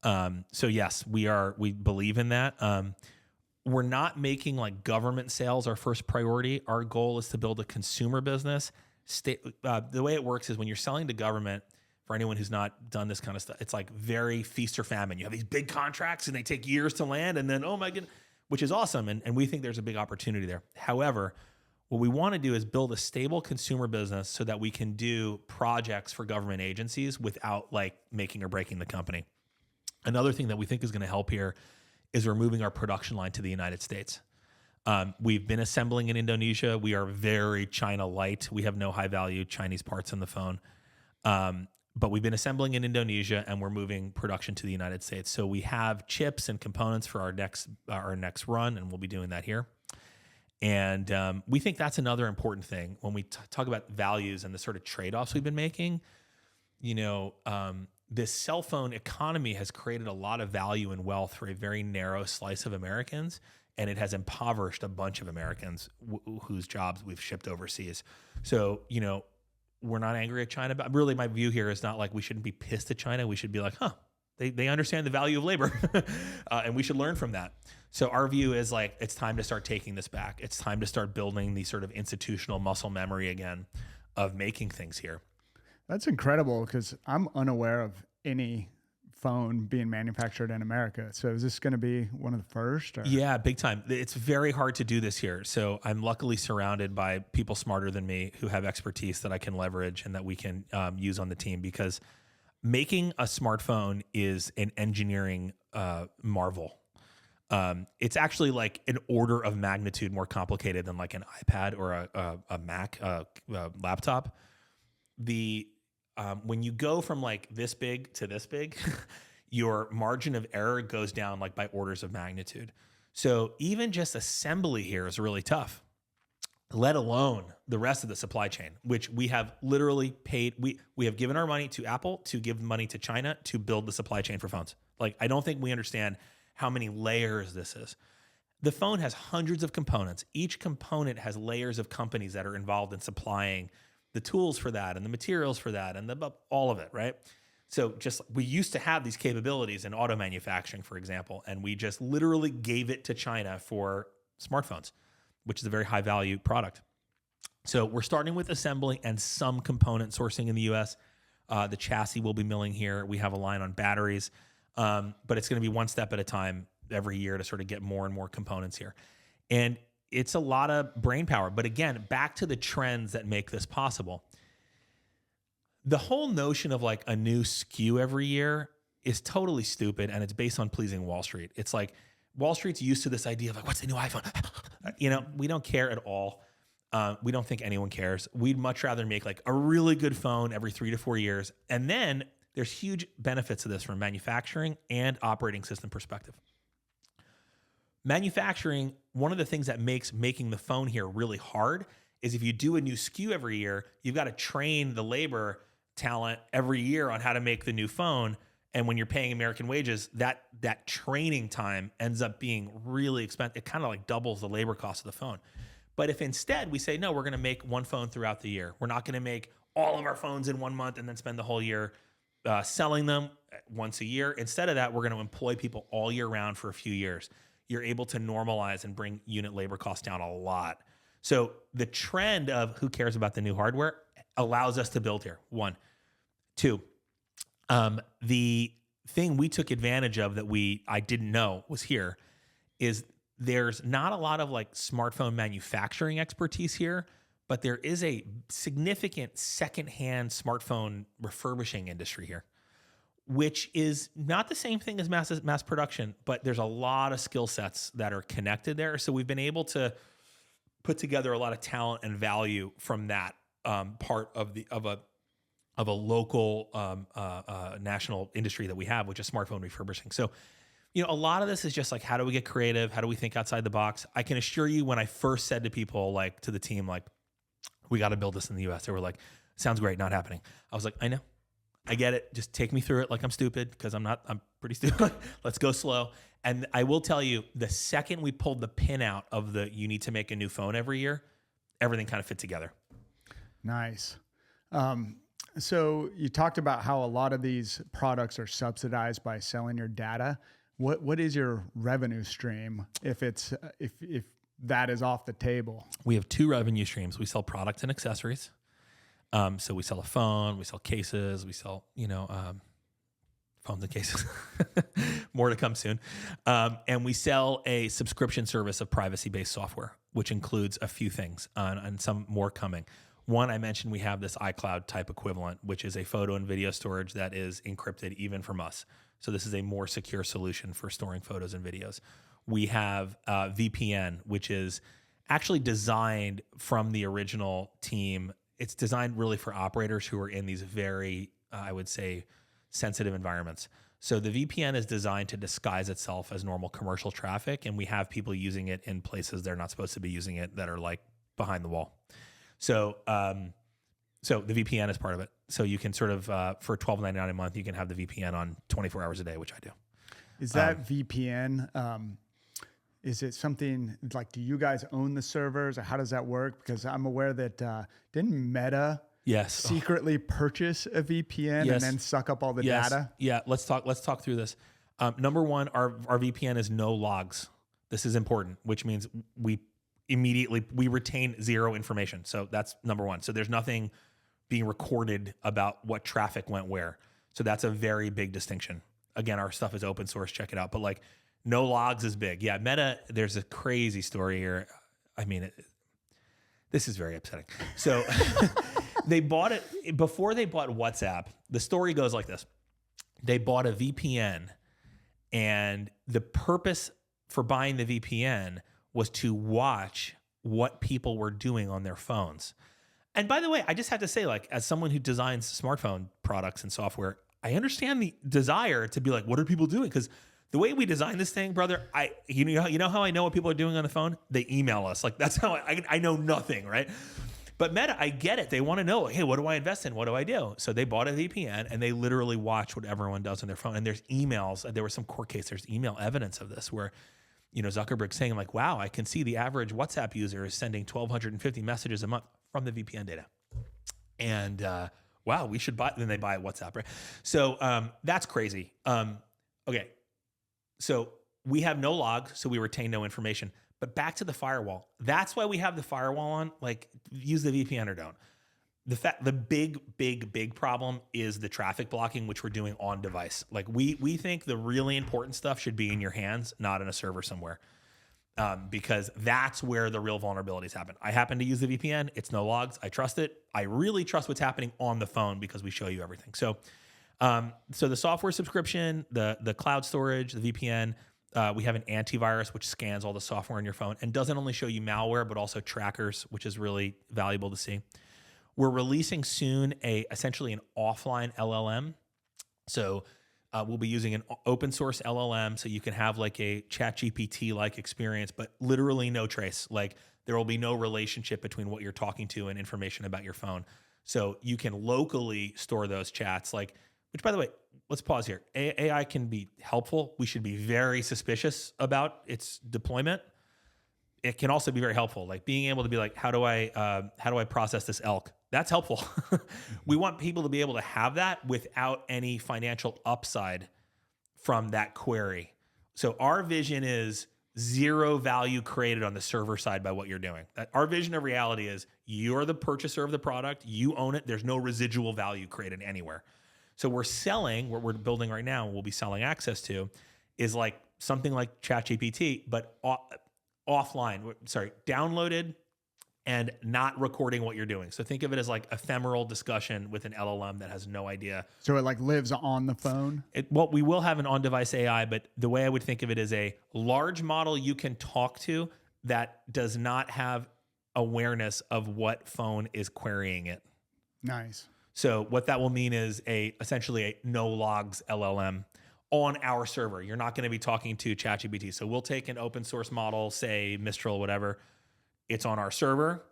S2: So yes, we believe in that. We're not making like government sales our first priority. Our goal is to build a consumer business. The way it works is when you're selling to government, for anyone who's not done this kind of stuff, it's like very feast or famine. You have these big contracts and they take years to land, and then, oh my goodness, which is awesome. And we think there's a big opportunity there. However, what we want to do is build a stable consumer business so that we can do projects for government agencies without like making or breaking the company. Another thing that we think is going to help here is we're moving our production line to the United States. We've been assembling in Indonesia. We are very China light. We have no high value Chinese parts in the phone. But we've been assembling in Indonesia and we're moving production to the United States. So we have chips and components for our next run, and we'll be doing that here. And we think that's another important thing when we talk about values and the sort of trade-offs we've been making. This cell phone economy has created a lot of value and wealth for a very narrow slice of Americans, and it has impoverished a bunch of Americans whose jobs we've shipped overseas. So, we're not angry at China, but really my view here is not like we shouldn't be pissed at China. We should be like, they understand the value of labor and we should learn from that. So our view is like, it's time to start taking this back. It's time to start building the sort of institutional muscle memory again of making things here.
S1: That's incredible because I'm unaware of any phone being manufactured in America. So is this going to be one of the first? Or?
S2: Yeah, big time. It's very hard to do this here. So I'm luckily surrounded by people smarter than me who have expertise that I can leverage and that we can use on the team, because making a smartphone is an engineering marvel. It's actually like an order of magnitude more complicated than like an iPad or a Mac laptop. When you go from like this big to this big, your margin of error goes down like by orders of magnitude. So even just assembly here is really tough, let alone the rest of the supply chain, which we have literally paid. We have given our money to Apple to give money to China to build the supply chain for phones. Like, I don't think we understand how many layers this is. The phone has hundreds of components. Each component has layers of companies that are involved in supplying the tools for that and the materials for that and all of it, right? So we used to have these capabilities in auto manufacturing, for example, and we just literally gave it to China for smartphones, which is a very high value product. So we're starting with assembly and some component sourcing in the US. The chassis will be milling here. We have a line on batteries, but it's going to be one step at a time every year to sort of get more and more components here. And it's a lot of brain power. But again, back to the trends that make this possible. The whole notion of like a new SKU every year is totally stupid, and it's based on pleasing Wall Street. It's like Wall Street's used to this idea of like, what's the new iPhone? We don't care at all. We don't think anyone cares. We'd much rather make like a really good phone every 3 to 4 years. And then there's huge benefits to this from manufacturing and operating system perspective. Manufacturing, one of the things that makes making the phone here really hard is if you do a new SKU every year, you've got to train the labor talent every year on how to make the new phone. And when you're paying American wages, that training time ends up being really expensive. It kind of like doubles the labor cost of the phone. But if instead we say, no, we're going to make one phone throughout the year. We're not going to make all of our phones in 1 month and then spend the whole year selling them once a year. Instead of that, we're going to employ people all year round for a few years. You're able to normalize and bring unit labor costs down a lot. So the trend of who cares about the new hardware allows us to build here. 1, 2, the thing we took advantage of that I didn't know was here is there's not a lot of like smartphone manufacturing expertise here, but there is a significant secondhand smartphone refurbishing industry here, which is not the same thing as mass production, but there's a lot of skill sets that are connected there. So we've been able to put together a lot of talent and value from that part of a local national industry that we have, which is smartphone refurbishing. So A lot of this is just like, how do we get creative? How do we think outside the box? I can assure you, when I first said to people, like to the team, like, we got to build this in the US, they were like, sounds great, not happening. I was like, I know, I get it. Just take me through it like I'm stupid, because I'm pretty stupid. Let's go slow. And I will tell you, the second we pulled the pin out of you need to make a new phone every year, everything kind of fit together.
S1: Nice. So you talked about how a lot of these products are subsidized by selling your data. What is your revenue stream if that is off the table?
S2: We have 2 revenue streams. We sell products and accessories. So we sell a phone, we sell cases, we sell, phones and cases. More to come soon. And we sell a subscription service of privacy-based software, which includes a few things, and some more coming. One, I mentioned we have this iCloud type equivalent, which is a photo and video storage that is encrypted even from us. So this is a more secure solution for storing photos and videos. We have VPN, which is actually designed from the original team. It's designed really for operators who are in these very, I would say, sensitive environments. So the VPN is designed to disguise itself as normal commercial traffic, and we have people using it in places they're not supposed to be using it, that are like behind the wall. So the VPN is part of it. So you can sort of, for $12.99 a month, you can have the VPN on 24 hours a day, which I do.
S1: Is that VPN, is it something like, do you guys own the servers, or how does that work? Because I'm aware that, didn't Meta secretly purchase a VPN and then suck up all the data?
S2: Yeah, let's talk through this. Number one, our VPN is no logs. This is important, which means we retain 0 information. So that's number one. So there's nothing being recorded about what traffic went where. So that's a very big distinction. Again, our stuff is open source, check it out. But like, no logs is big. Yeah, Meta, there's a crazy story here. I mean, this is very upsetting. So they bought it, before they bought WhatsApp, the story goes like this. They bought a VPN, and the purpose for buying the VPN was to watch what people were doing on their phones. And by the way, I just have to say, like, as someone who designs smartphone products and software, I understand the desire to be like, what are people doing? Because the way we design this thing, brother, you know how I know what people are doing on the phone? They email us. Like, that's how I know nothing, right? But Meta, I get it. They want to know, hey, what do I invest in? What do I do? So they bought a VPN, and they literally watch what everyone does on their phone. And there's emails. There was some court case. There's email evidence of this where, Zuckerberg saying like, wow, I can see the average WhatsApp user is sending 1,250 messages a month from the VPN data. And wow, we should buy, then they buy WhatsApp, right? So that's crazy. Okay, so we have no log, so we retain no information. But back to the firewall. That's why we have the firewall on, like, use the VPN or don't. The big problem is the traffic blocking, which we're doing on device. Like, we think the really important stuff should be in your hands, not in a server somewhere, because that's where the real vulnerabilities happen. I happen to use the VPN. It's no logs. I trust it. I really trust what's happening on the phone because we show you everything. So the software subscription, the cloud storage, the VPN, we have an antivirus which scans all the software on your phone and doesn't only show you malware, but also trackers, which is really valuable to see. We're releasing soon essentially an offline LLM. So we'll be using an open source LLM, so you can have like a ChatGPT-like experience, but literally no trace. Like, there will be no relationship between what you're talking to and information about your phone. So you can locally store those chats. Like, which, by the way, let's pause here. AI can be helpful. We should be very suspicious about its deployment. It can also be very helpful, like being able to be like, how do I process this elk? That's helpful. We want people to be able to have that without any financial upside from that query. So our vision is 0 value created on the server side by what you're doing. Our vision of reality is you're the purchaser of the product, you own it, there's no residual value created anywhere. So we're selling, what we're building right now, we'll be selling access to, is like something like ChatGPT, but downloaded and not recording what you're doing. So think of it as like ephemeral discussion with an LLM that has no idea.
S1: So it like lives on the phone?
S2: Well, we will have an on-device AI, but the way I would think of it is a large model you can talk to that does not have awareness of what phone is querying it.
S1: Nice.
S2: So what that will mean is essentially a no logs LLM. on our server. You're not going to be talking to ChatGPT. So we'll take an open source model, say Mistral, whatever. It's on our server.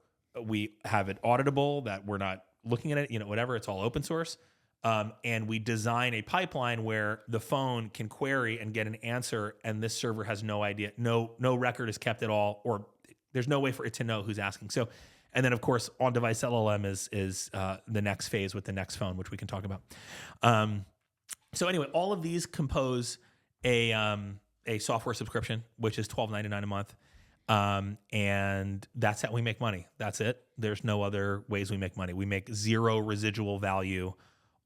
S2: We have it auditable, that we're not looking at it, whatever. It's all open source. And we design a pipeline where the phone can query and get an answer, and this server has no idea, no record is kept at all, or there's no way for it to know who's asking. So, and then of course, on-device LLM is the next phase with the next phone, which we can talk about. So anyway, all of these compose a software subscription, which is $12.99 a month. And that's how we make money. That's it. There's no other ways we make money. We make zero residual value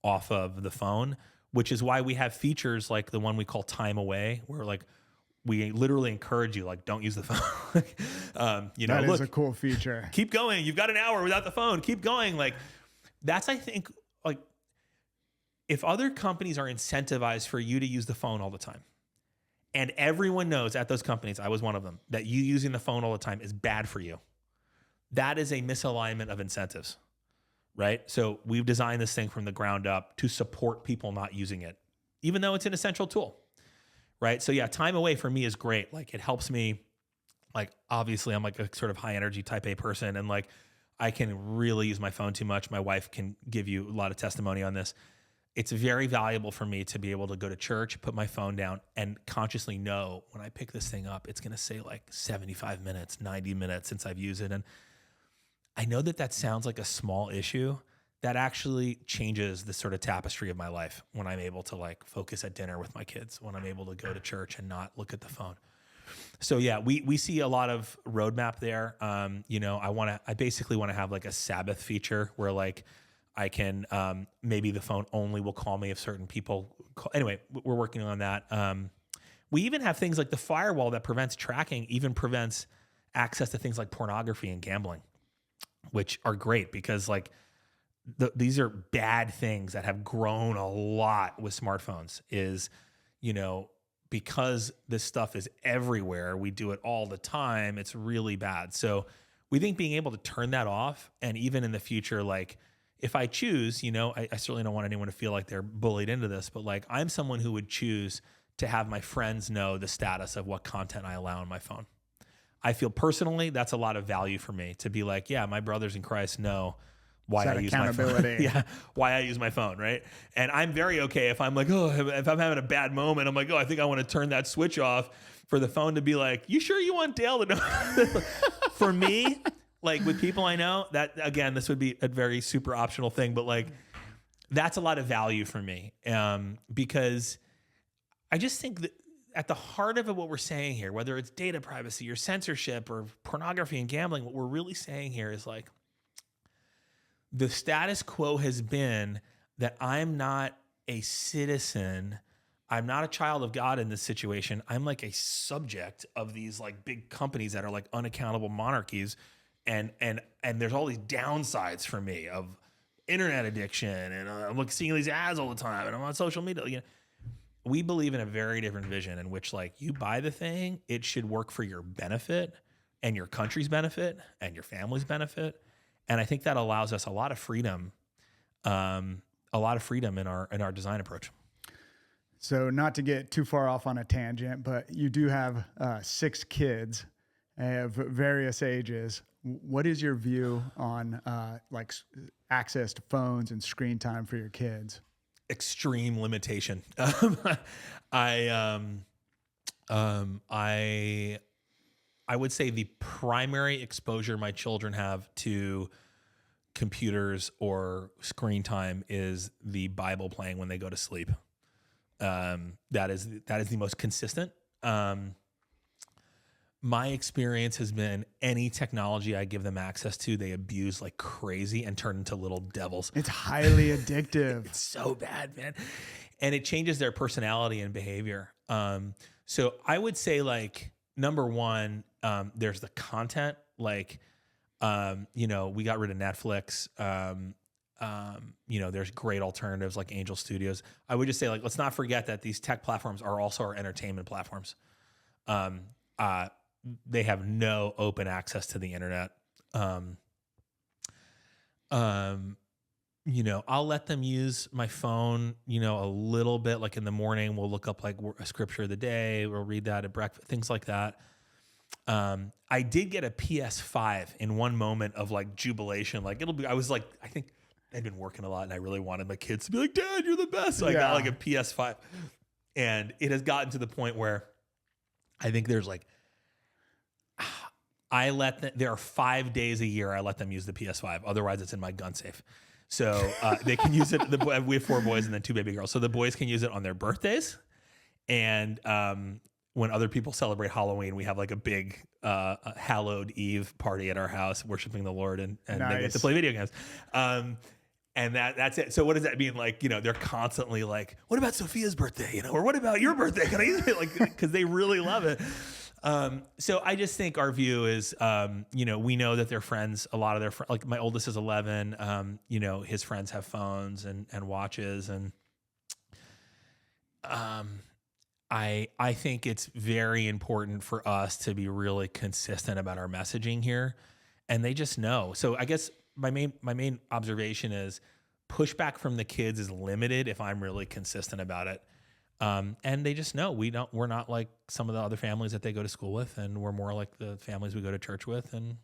S2: off of the phone, which is why we have features like the one we call time away, where like we literally encourage you, like, don't use the phone.
S1: That is a cool feature.
S2: Keep going. You've got an hour without the phone. Keep going. Like that's, I think, like if other companies are incentivized for you to use the phone all the time, and everyone knows at those companies, I was one of them, that you using the phone all the time is bad for you, that is a misalignment of incentives, right? So we've designed this thing from the ground up to support people not using it, even though it's an essential tool, right? So yeah, time away for me is great. Like it helps me, like obviously I'm like a sort of high energy type A person, and like I can really use my phone too much. My wife can give you a lot of testimony on this. It's very valuable for me to be able to go to church, put my phone down, and consciously know when I pick this thing up, it's going to say like 75 minutes, 90 minutes since I've used it. And I know that sounds like a small issue. That actually changes the sort of tapestry of my life when I'm able to like focus at dinner with my kids, when I'm able to go to church and not look at the phone. So yeah, we see a lot of roadmap there. I basically want to have like a Sabbath feature where like I can, maybe the phone only will call me if certain people call. Anyway, we're working on that. We even have things like the firewall that prevents tracking, even prevents access to things like pornography and gambling, which are great because like these are bad things that have grown a lot with smartphones is, because this stuff is everywhere, we do it all the time. It's really bad. So we think being able to turn that off, and even in the future, like, if I choose, I certainly don't want anyone to feel like they're bullied into this, but like I'm someone who would choose to have my friends know the status of what content I allow on my phone. I feel personally that's a lot of value for me to be like, yeah, my brothers in Christ know why I use my phone. Yeah, why I use my phone, right? And I'm very okay if I'm like, if I'm having a bad moment, I'm like, I think I want to turn that switch off for the phone to be like, you sure you want Dale to know? For me, like with people I know, that again, this would be a very super optional thing, but like that's a lot of value for me, because I just think that at the heart of it, what we're saying here, whether it's data privacy or censorship or pornography and gambling, what we're really saying here is like the status quo has been that I'm not a citizen. I'm not a child of God in this situation. I'm like a subject of these like big companies that are like unaccountable monarchies. And there's all these downsides for me of internet addiction, and I'm like seeing these ads all the time, and I'm on social media. We believe in a very different vision in which like you buy the thing, it should work for your benefit and your country's benefit and your family's benefit. And I think that allows us a lot of freedom in our design approach.
S1: So not to get too far off on a tangent, but you do have 6 kids of various ages. What is your view on like access to phones and screen time for your kids?
S2: Extreme limitation. I would say the primary exposure my children have to computers or screen time is the Bible playing when they go to sleep. That is the most consistent. My experience has been any technology I give them access to, they abuse like crazy and turn into little devils.
S1: It's highly addictive.
S2: It's so bad, man. And it changes their personality and behavior. So I would say like, number one, there's the content, like, we got rid of Netflix. There's great alternatives like Angel Studios. I would just say like, let's not forget that these tech platforms are also our entertainment platforms. They have no open access to the internet. I'll let them use my phone, a little bit. Like in the morning, we'll look up like a scripture of the day. We'll read that at breakfast, things like that. I did get a PS5 in one moment of like jubilation. Like I was like, I think I'd been working a lot and I really wanted my kids to be like, Dad, you're the best. So I got like a PS5, and it has gotten to the point where I think there's like, there are 5 days a year I let them use the PS5. Otherwise it's in my gun safe. So they can use it. We have 4 boys and then 2 baby girls. So the boys can use it on their birthdays. And when other people celebrate Halloween, we have like a big hallowed Eve party at our house, worshiping the Lord, and they get to play video games. And that's it. So what does that mean? Like, they're constantly like, what about Sophia's birthday? Or what about your birthday? Can I use it? Like, because they really love it. So I just think our view is, we know that their friends, a lot of their friends, like my oldest is 11, his friends have phones and watches. And I think it's very important for us to be really consistent about our messaging here. And they just know. So I guess my main observation is pushback from the kids is limited if I'm really consistent about it. And they just know we're not like some of the other families that they go to school with, and we're more like the families we go to church with, and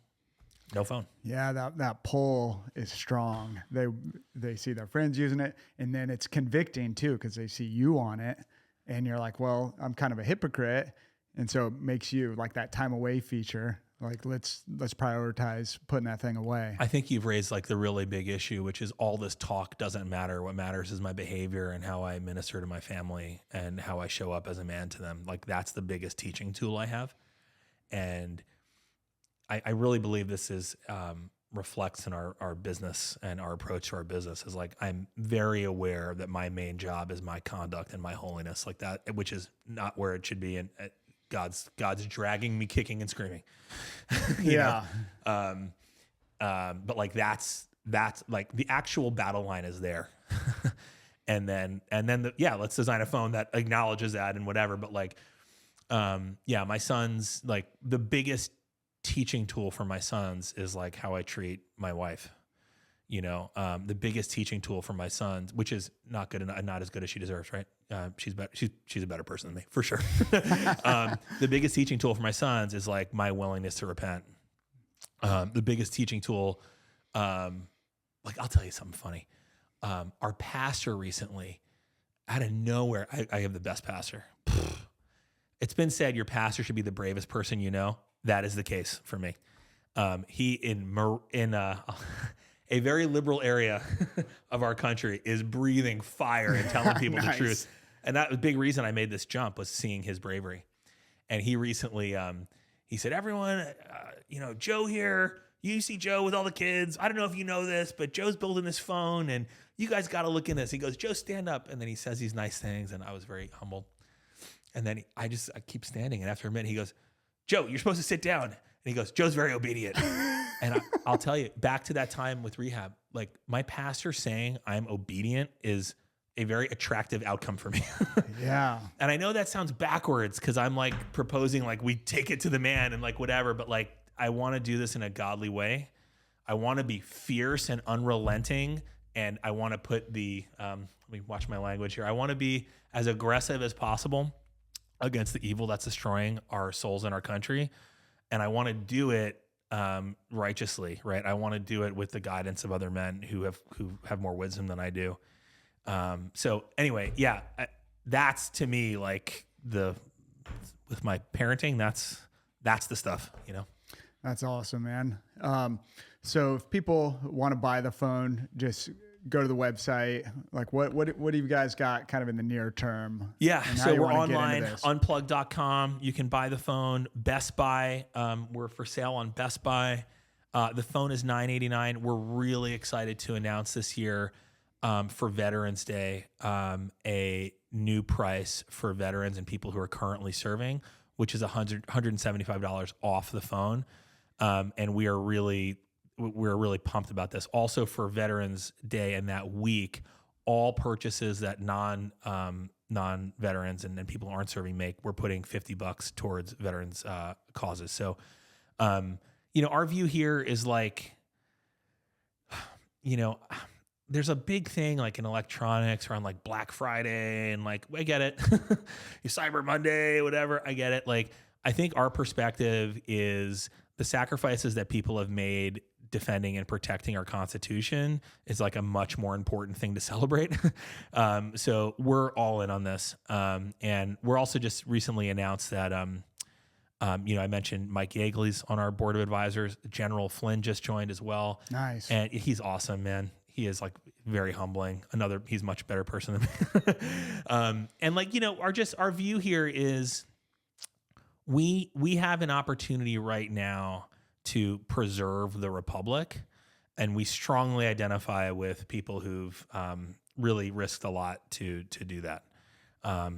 S2: no phone.
S1: Yeah, that pull is strong. They see their friends using it, and then it's convicting too, because they see you on it, and you're like, well, I'm kind of a hypocrite. And so it makes you like that time away feature. Like, let's prioritize putting that thing away.
S2: I think you've raised like the really big issue, which is all this talk doesn't matter. What matters is my behavior and how I minister to my family and how I show up as a man to them. Like, that's the biggest teaching tool I have. And I really believe this is reflects in our business and our approach to our business is like, I'm very aware that my main job is my conduct and my holiness, like that, which is not where it should be. And God's dragging me kicking and screaming.
S1: Yeah.
S2: But like that's like the actual battle line is there. and then let's design a phone that acknowledges that and whatever. But like, my sons, like the biggest teaching tool for my sons is like how I treat my wife. The biggest teaching tool for my sons, which is not good enough, not as good as she deserves, right? She's better. She's a better person than me, for sure. The biggest teaching tool for my sons is like my willingness to repent. The biggest teaching tool, like I'll tell you something funny. Our pastor recently, out of nowhere, I have the best pastor. It's been said your pastor should be the bravest person you know. That is the case for me. He in a very liberal area of our country is breathing fire and telling people the truth. And that was a big reason I made this jump, was seeing his bravery. And he recently, he said, everyone, Joe here, you see Joe with all the kids. I don't know if you know this, but Joe's building this phone and you guys got to look in this. He goes, Joe, stand up. And then he says these nice things. And I was very humbled. And then I keep standing. And after a minute, he goes, Joe, you're supposed to sit down. And he goes, Joe's very obedient. And I'll tell you, back to that time with rehab, like my pastor saying I'm obedient is a very attractive outcome for me.
S1: Yeah.
S2: And I know that sounds backwards because I'm like proposing like we take it to the man and like whatever, but like I want to do this in a godly way. I want to be fierce and unrelenting, and I want to put let me watch my language here. I want to be as aggressive as possible against the evil that's destroying our souls and our country. And I want to do it righteously, right? I want to do it with the guidance of other men who have more wisdom than I do. So anyway, that's to me like with my parenting, that's the stuff,
S1: That's awesome, man. So if people want to buy the phone, just go to the website. Like what do you guys got kind of in the near term?
S2: Yeah. So we're online, unplugged.com. You can buy the phone. Best Buy. We're for sale on Best Buy. The phone is $989. We're really excited to announce this year, for Veterans Day, a new price for veterans and people who are currently serving, which is $175 off the phone. And we're really pumped about this. Also for Veterans Day and that week, all purchases that non-veterans and people who aren't serving make, we're putting $50 towards veterans causes. So, our view here is like, there's a big thing like in electronics around like Black Friday and like, I get it. Cyber Monday, whatever. I get it. Like, I think our perspective is the sacrifices that people have made defending and protecting our Constitution is like a much more important thing to celebrate. So we're all in on this. And we're also just recently announced that, I mentioned Mike Yeagley's on our board of advisors. General Flynn just joined as well.
S1: Nice.
S2: And he's awesome, man. He is like very humbling. He's a much better person than me. And like, our view here is we have an opportunity right now to preserve the republic. And we strongly identify with people who've really risked a lot to do that.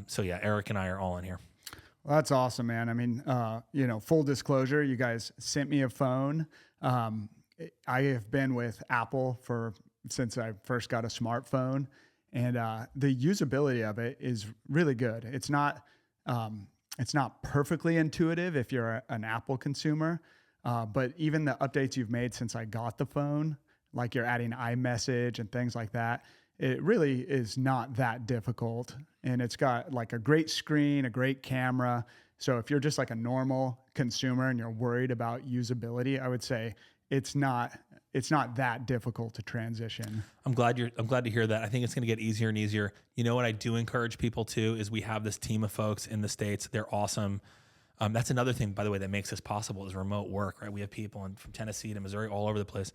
S2: So yeah, Eric and I are all in here.
S1: Well, that's awesome, man. I mean, full disclosure, you guys sent me a phone. I have been with Apple since I first got a smartphone, and the usability of it is really good. It's not perfectly intuitive if you're an Apple consumer, but even the updates you've made since I got the phone, like you're adding iMessage and things like that, it really is not that difficult. And it's got like a great screen, a great camera. So if you're just like a normal consumer and you're worried about usability, I would say it's not that difficult to transition.
S2: I'm glad to hear that. I think it's going to get easier and easier. You know what I do encourage people to is we have this team of folks in the States. They're awesome. That's another thing, by the way, that makes this possible is remote work, right? We have people from Tennessee to Missouri, all over the place,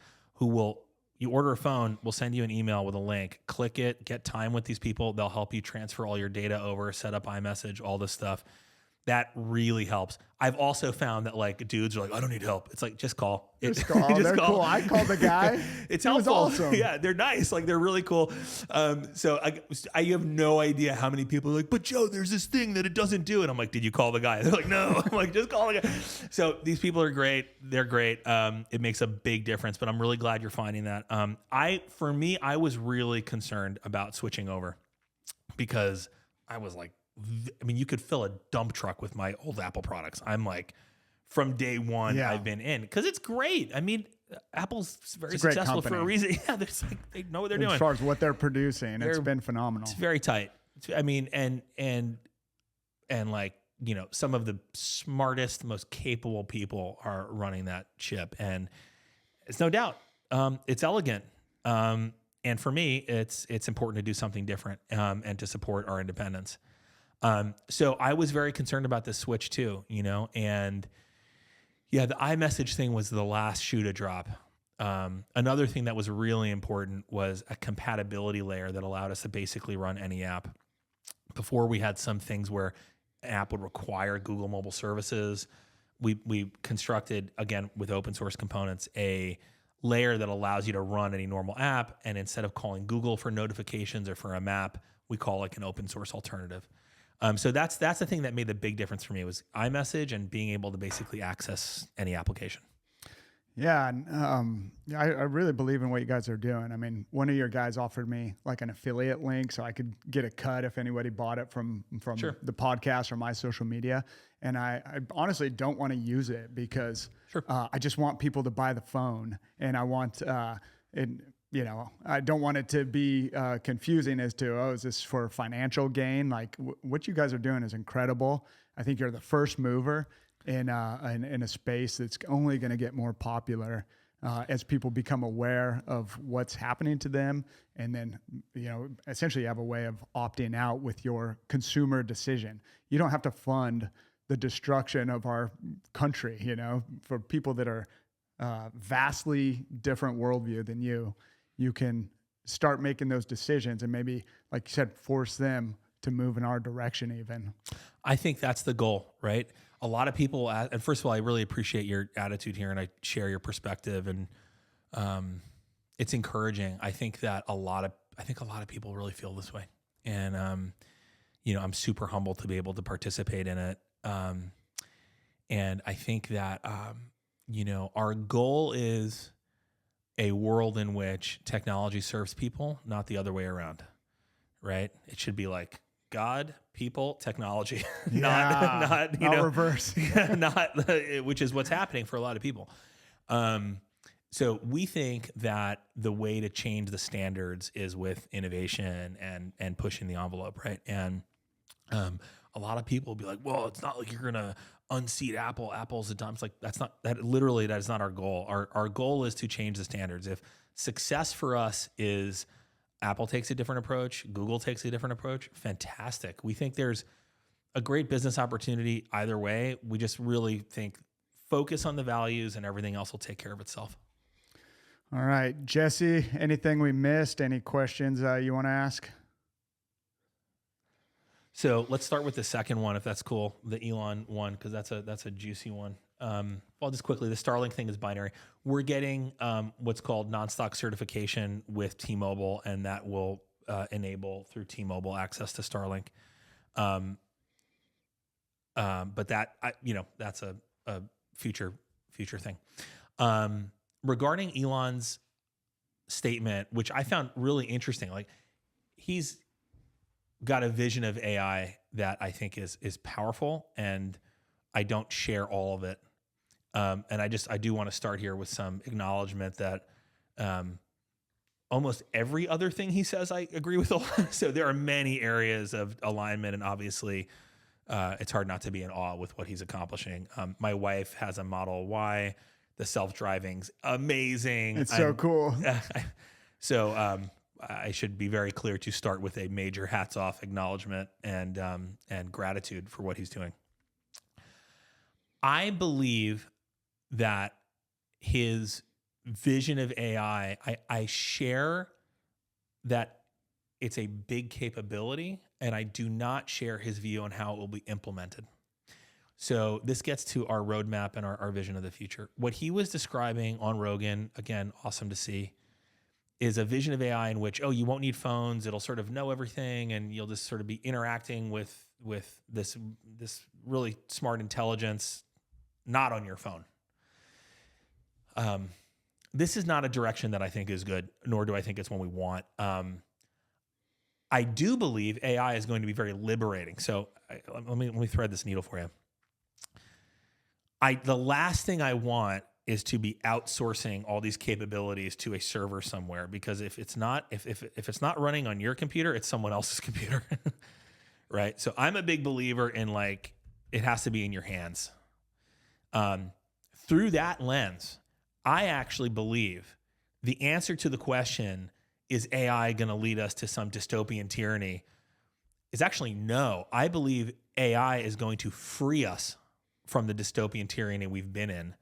S2: you order a phone, we'll send you an email with a link, click it, get time with these people. They'll help you transfer all your data over, set up iMessage, all this stuff. That really helps. I've also found that like dudes are like, I don't need help. It's like, just call.
S1: Just call. They're cool. I called the guy.
S2: It's
S1: He was
S2: helpful.
S1: awesome.
S2: Yeah, they're nice. Like they're really cool. So I have no idea how many people are like, but Joe, there's this thing that it doesn't do. And I'm like, did you call the guy? They're like, no. I'm like, just call the guy. So these people are great. They're great. It makes a big difference, but I'm really glad you're finding that. For me, I was really concerned about switching over because I was like, you could fill a dump truck with my old Apple products. I'm like, from day one, I've been in because it's great. I mean, Apple's very successful for a reason. Yeah, they know what they're doing.
S1: As far as what they're producing, it's been phenomenal.
S2: It's very tight. And like, some of the smartest, most capable people are running that ship. And it's no doubt, it's elegant. And for me, it's important to do something different and to support our independence. So I was very concerned about this switch too, and yeah, the iMessage thing was the last shoe to drop. Another thing that was really important was a compatibility layer that allowed us to basically run any app. Before we had some things where an app would require Google mobile services. We constructed, again, with open source components, a layer that allows you to run any normal app. And instead of calling Google for notifications or for a map, we call like an open source alternative. So that's the thing that made the big difference for me was iMessage and being able to basically access any application.
S1: Yeah, and I really believe in what you guys are doing. I mean, one of your guys offered me like an affiliate link so I could get a cut if anybody bought it from
S2: Sure.
S1: the podcast or my social media. And I honestly don't want to use it because
S2: Sure.
S1: I just want people to buy the phone, and I want I don't want it to be confusing as to, is this for financial gain? Like what you guys are doing is incredible. I think you're the first mover in a space that's only going to get more popular as people become aware of what's happening to them. And then, essentially you have a way of opting out with your consumer decision. You don't have to fund the destruction of our country, for people that are vastly different worldview than you. You can start making those decisions and maybe, like you said, force them to move in our direction even.
S2: I think that's the goal, right? A lot of people, and first of all, I really appreciate your attitude here and I share your perspective, and it's encouraging. I think a lot of people really feel this way. And, I'm super humbled to be able to participate in it. And I think that, our goal is a world in which technology serves people, not the other way around, right? It should be like God, people, technology, not
S1: reverse,
S2: not which is what's happening for a lot of people. So we think that the way to change the standards is with innovation and pushing the envelope, right? And a lot of people will be like, well, it's not like you're gonna unseat Apple. Apple's a dumb. It's like that is not our goal. Our goal is to change the standards. If success for us is Apple takes a different approach, Google takes a different approach, fantastic. We think there's a great business opportunity either way. We just really think focus on the values and everything else will take care of itself.
S1: All right, Jesse, anything we missed? Any questions you want to ask?
S2: So let's start with the second one, if that's cool, the Elon one, because that's a juicy one. Well, just quickly, the Starlink thing is binary. We're getting what's called non-stock certification with T-Mobile, and that will enable through T-Mobile access to Starlink. But that's a future thing. Regarding Elon's statement, which I found really interesting, like he's got a vision of AI that I think is powerful, and I don't share all of it. And I do want to start here with some acknowledgement that almost every other thing he says I agree with a lot. So there are many areas of alignment, and obviously it's hard not to be in awe with what he's accomplishing. My wife has a Model Y. The self-driving's amazing.
S1: It's so cool.
S2: So I should be very clear to start with a major hats off acknowledgement and gratitude for what he's doing. I believe that his vision of AI, I share that it's a big capability, and I do not share his view on how it will be implemented. So this gets to our roadmap and our vision of the future. What he was describing on Rogan, again, awesome to see, is a vision of AI in which, you won't need phones. It'll sort of know everything, and you'll just sort of be interacting with this really smart intelligence, not on your phone. This is not a direction that I think is good, nor do I think it's one we want. I do believe AI is going to be very liberating. So let me thread this needle for you. The last thing I want is to be outsourcing all these capabilities to a server somewhere, because if it's not running on your computer, it's someone else's computer, right? So I'm a big believer in it has to be in your hands. Through that lens, I actually believe the answer to the question, is AI going to lead us to some dystopian tyranny, is actually no. I believe AI is going to free us from the dystopian tyranny we've been in.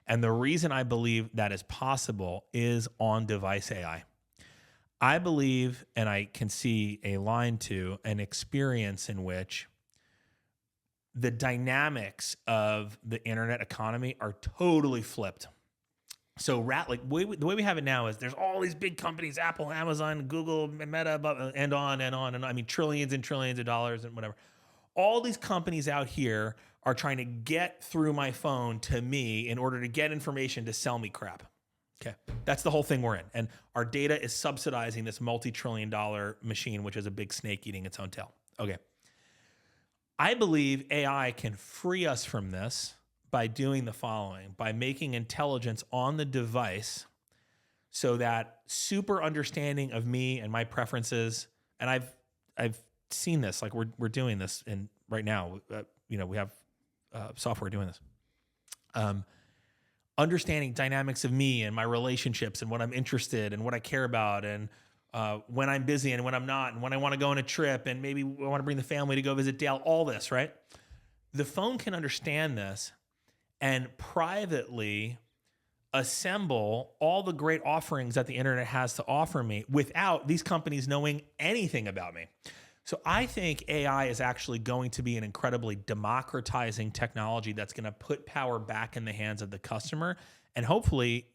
S2: And the reason I believe that is possible is on-device AI. I believe, and I can see a line to an experience in which the dynamics of the internet economy are totally flipped. So the way we have it now is there's all these big companies, Apple, Amazon, Google, Meta, and on and on. And I mean, trillions and trillions of dollars and whatever. All these companies out here are trying to get through my phone to me in order to get information to sell me crap. Okay. That's the whole thing we're in. And our data is subsidizing this multi-trillion-dollar machine, which is a big snake eating its own tail. Okay. I believe AI can free us from this by doing the following, by making intelligence on the device so that super understanding of me and my preferences, and I've seen this, like we're doing this right now, we have software doing this. Understanding dynamics of me and my relationships and what I'm interested and what I care about, and when I'm busy and when I'm not, and when I want to go on a trip, and maybe I want to bring the family to go visit Dale, all this, right? The phone can understand this and privately assemble all the great offerings that the internet has to offer me without these companies knowing anything about me. So I think AI is actually going to be an incredibly democratizing technology that's going to put power back in the hands of the customer, and hopefully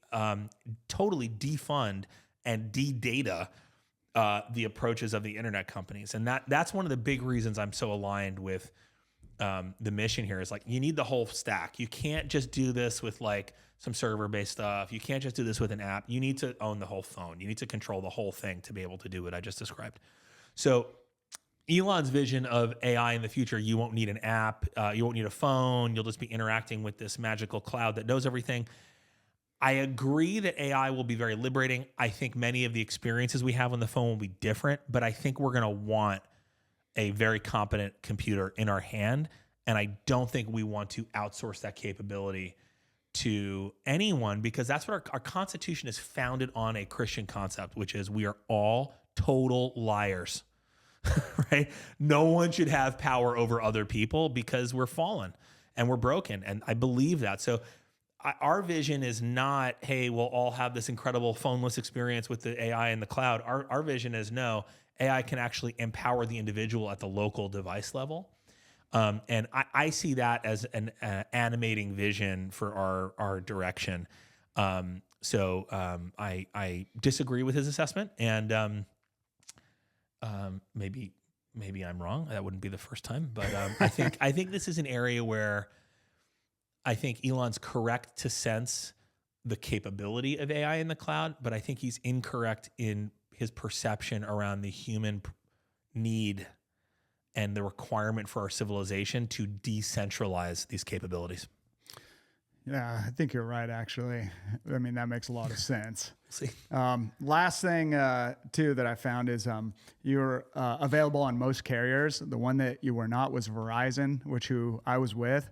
S2: totally defund and de-data the approaches of the internet companies. And that's one of the big reasons I'm so aligned with the mission here, is like, you need the whole stack. You can't just do this with like some server-based stuff. You can't just do this with an app. You need to own the whole phone. You need to control the whole thing to be able to do what I just described. So Elon's vision of AI in the future, you won't need an app, you won't need a phone, you'll just be interacting with this magical cloud that knows everything. I agree that AI will be very liberating. I think many of the experiences we have on the phone will be different, but I think we're going to want a very competent computer in our hand. And I don't think we want to outsource that capability to anyone, because that's what our Constitution is founded on, a Christian concept, which is we are all total liars, right? No one should have power over other people because we're fallen and we're broken. And I believe that. So our vision is not, hey, we'll all have this incredible phoneless experience with the AI in the cloud. Our vision is, no, AI can actually empower the individual at the local device level. And I see that as an animating vision for our direction. So I disagree with his assessment, and maybe I'm wrong. That wouldn't be the first time, but I think this is an area where I think Elon's correct to sense the capability of AI in the cloud, but I think he's incorrect in his perception around the human need and the requirement for our civilization to decentralize these capabilities.
S1: Yeah, I think you're right, actually. I mean, that makes a lot of sense.
S2: See?
S1: Last thing, too, that I found is you're available on most carriers. The one that you were not was Verizon, who I was with,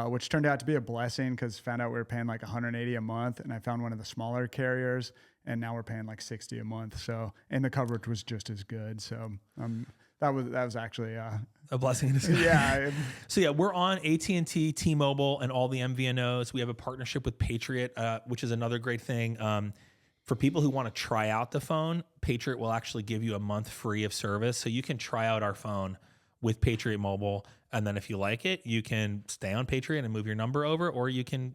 S1: which turned out to be a blessing because found out we were paying like $180 a month, and I found one of the smaller carriers, and now we're paying like $60 a month. So, and the coverage was just as good. So, that was actually
S2: a blessing in disguise.
S1: Yeah.
S2: So yeah, we're on AT&T, T-Mobile, and all the MVNOs. We have a partnership with Patriot, which is another great thing. For people who want to try out the phone, Patriot will actually give you a month free of service. So you can try out our phone with Patriot Mobile, and then if you like it, you can stay on Patriot and move your number over, or you can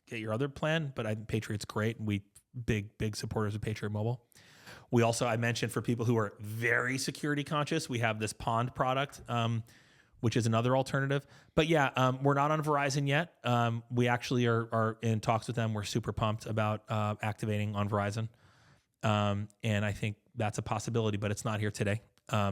S2: get your other plan. But Patriot's great, and we big supporters of Patriot Mobile. We also, I mentioned, for people who are very security conscious, we have this Pond product, which is another alternative. But yeah, we're not on Verizon yet. We actually are in talks with them. We're super pumped about activating on Verizon. And I think that's a possibility, but it's not here today.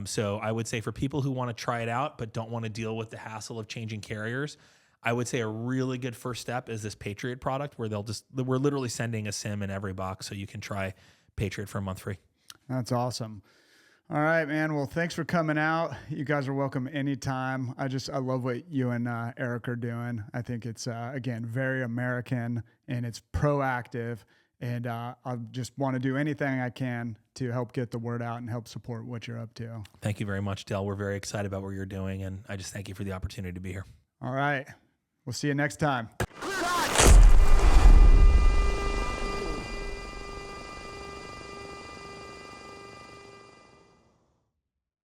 S2: So I would say for people who want to try it out but don't want to deal with the hassle of changing carriers, I would say a really good first step is this Patriot product, where we're literally sending a SIM in every box, so you can try Patriot for a month free.
S1: That's awesome. All right, man. Well, thanks for coming out. You guys are welcome anytime. I love what you and Eric are doing. I think it's, again, very American, and it's proactive. And I just want to do anything I can to help get the word out and help support what you're up to.
S2: Thank you very much, Del. We're very excited about what you're doing, and I just thank you for the opportunity to be here.
S1: All right. We'll see you next time.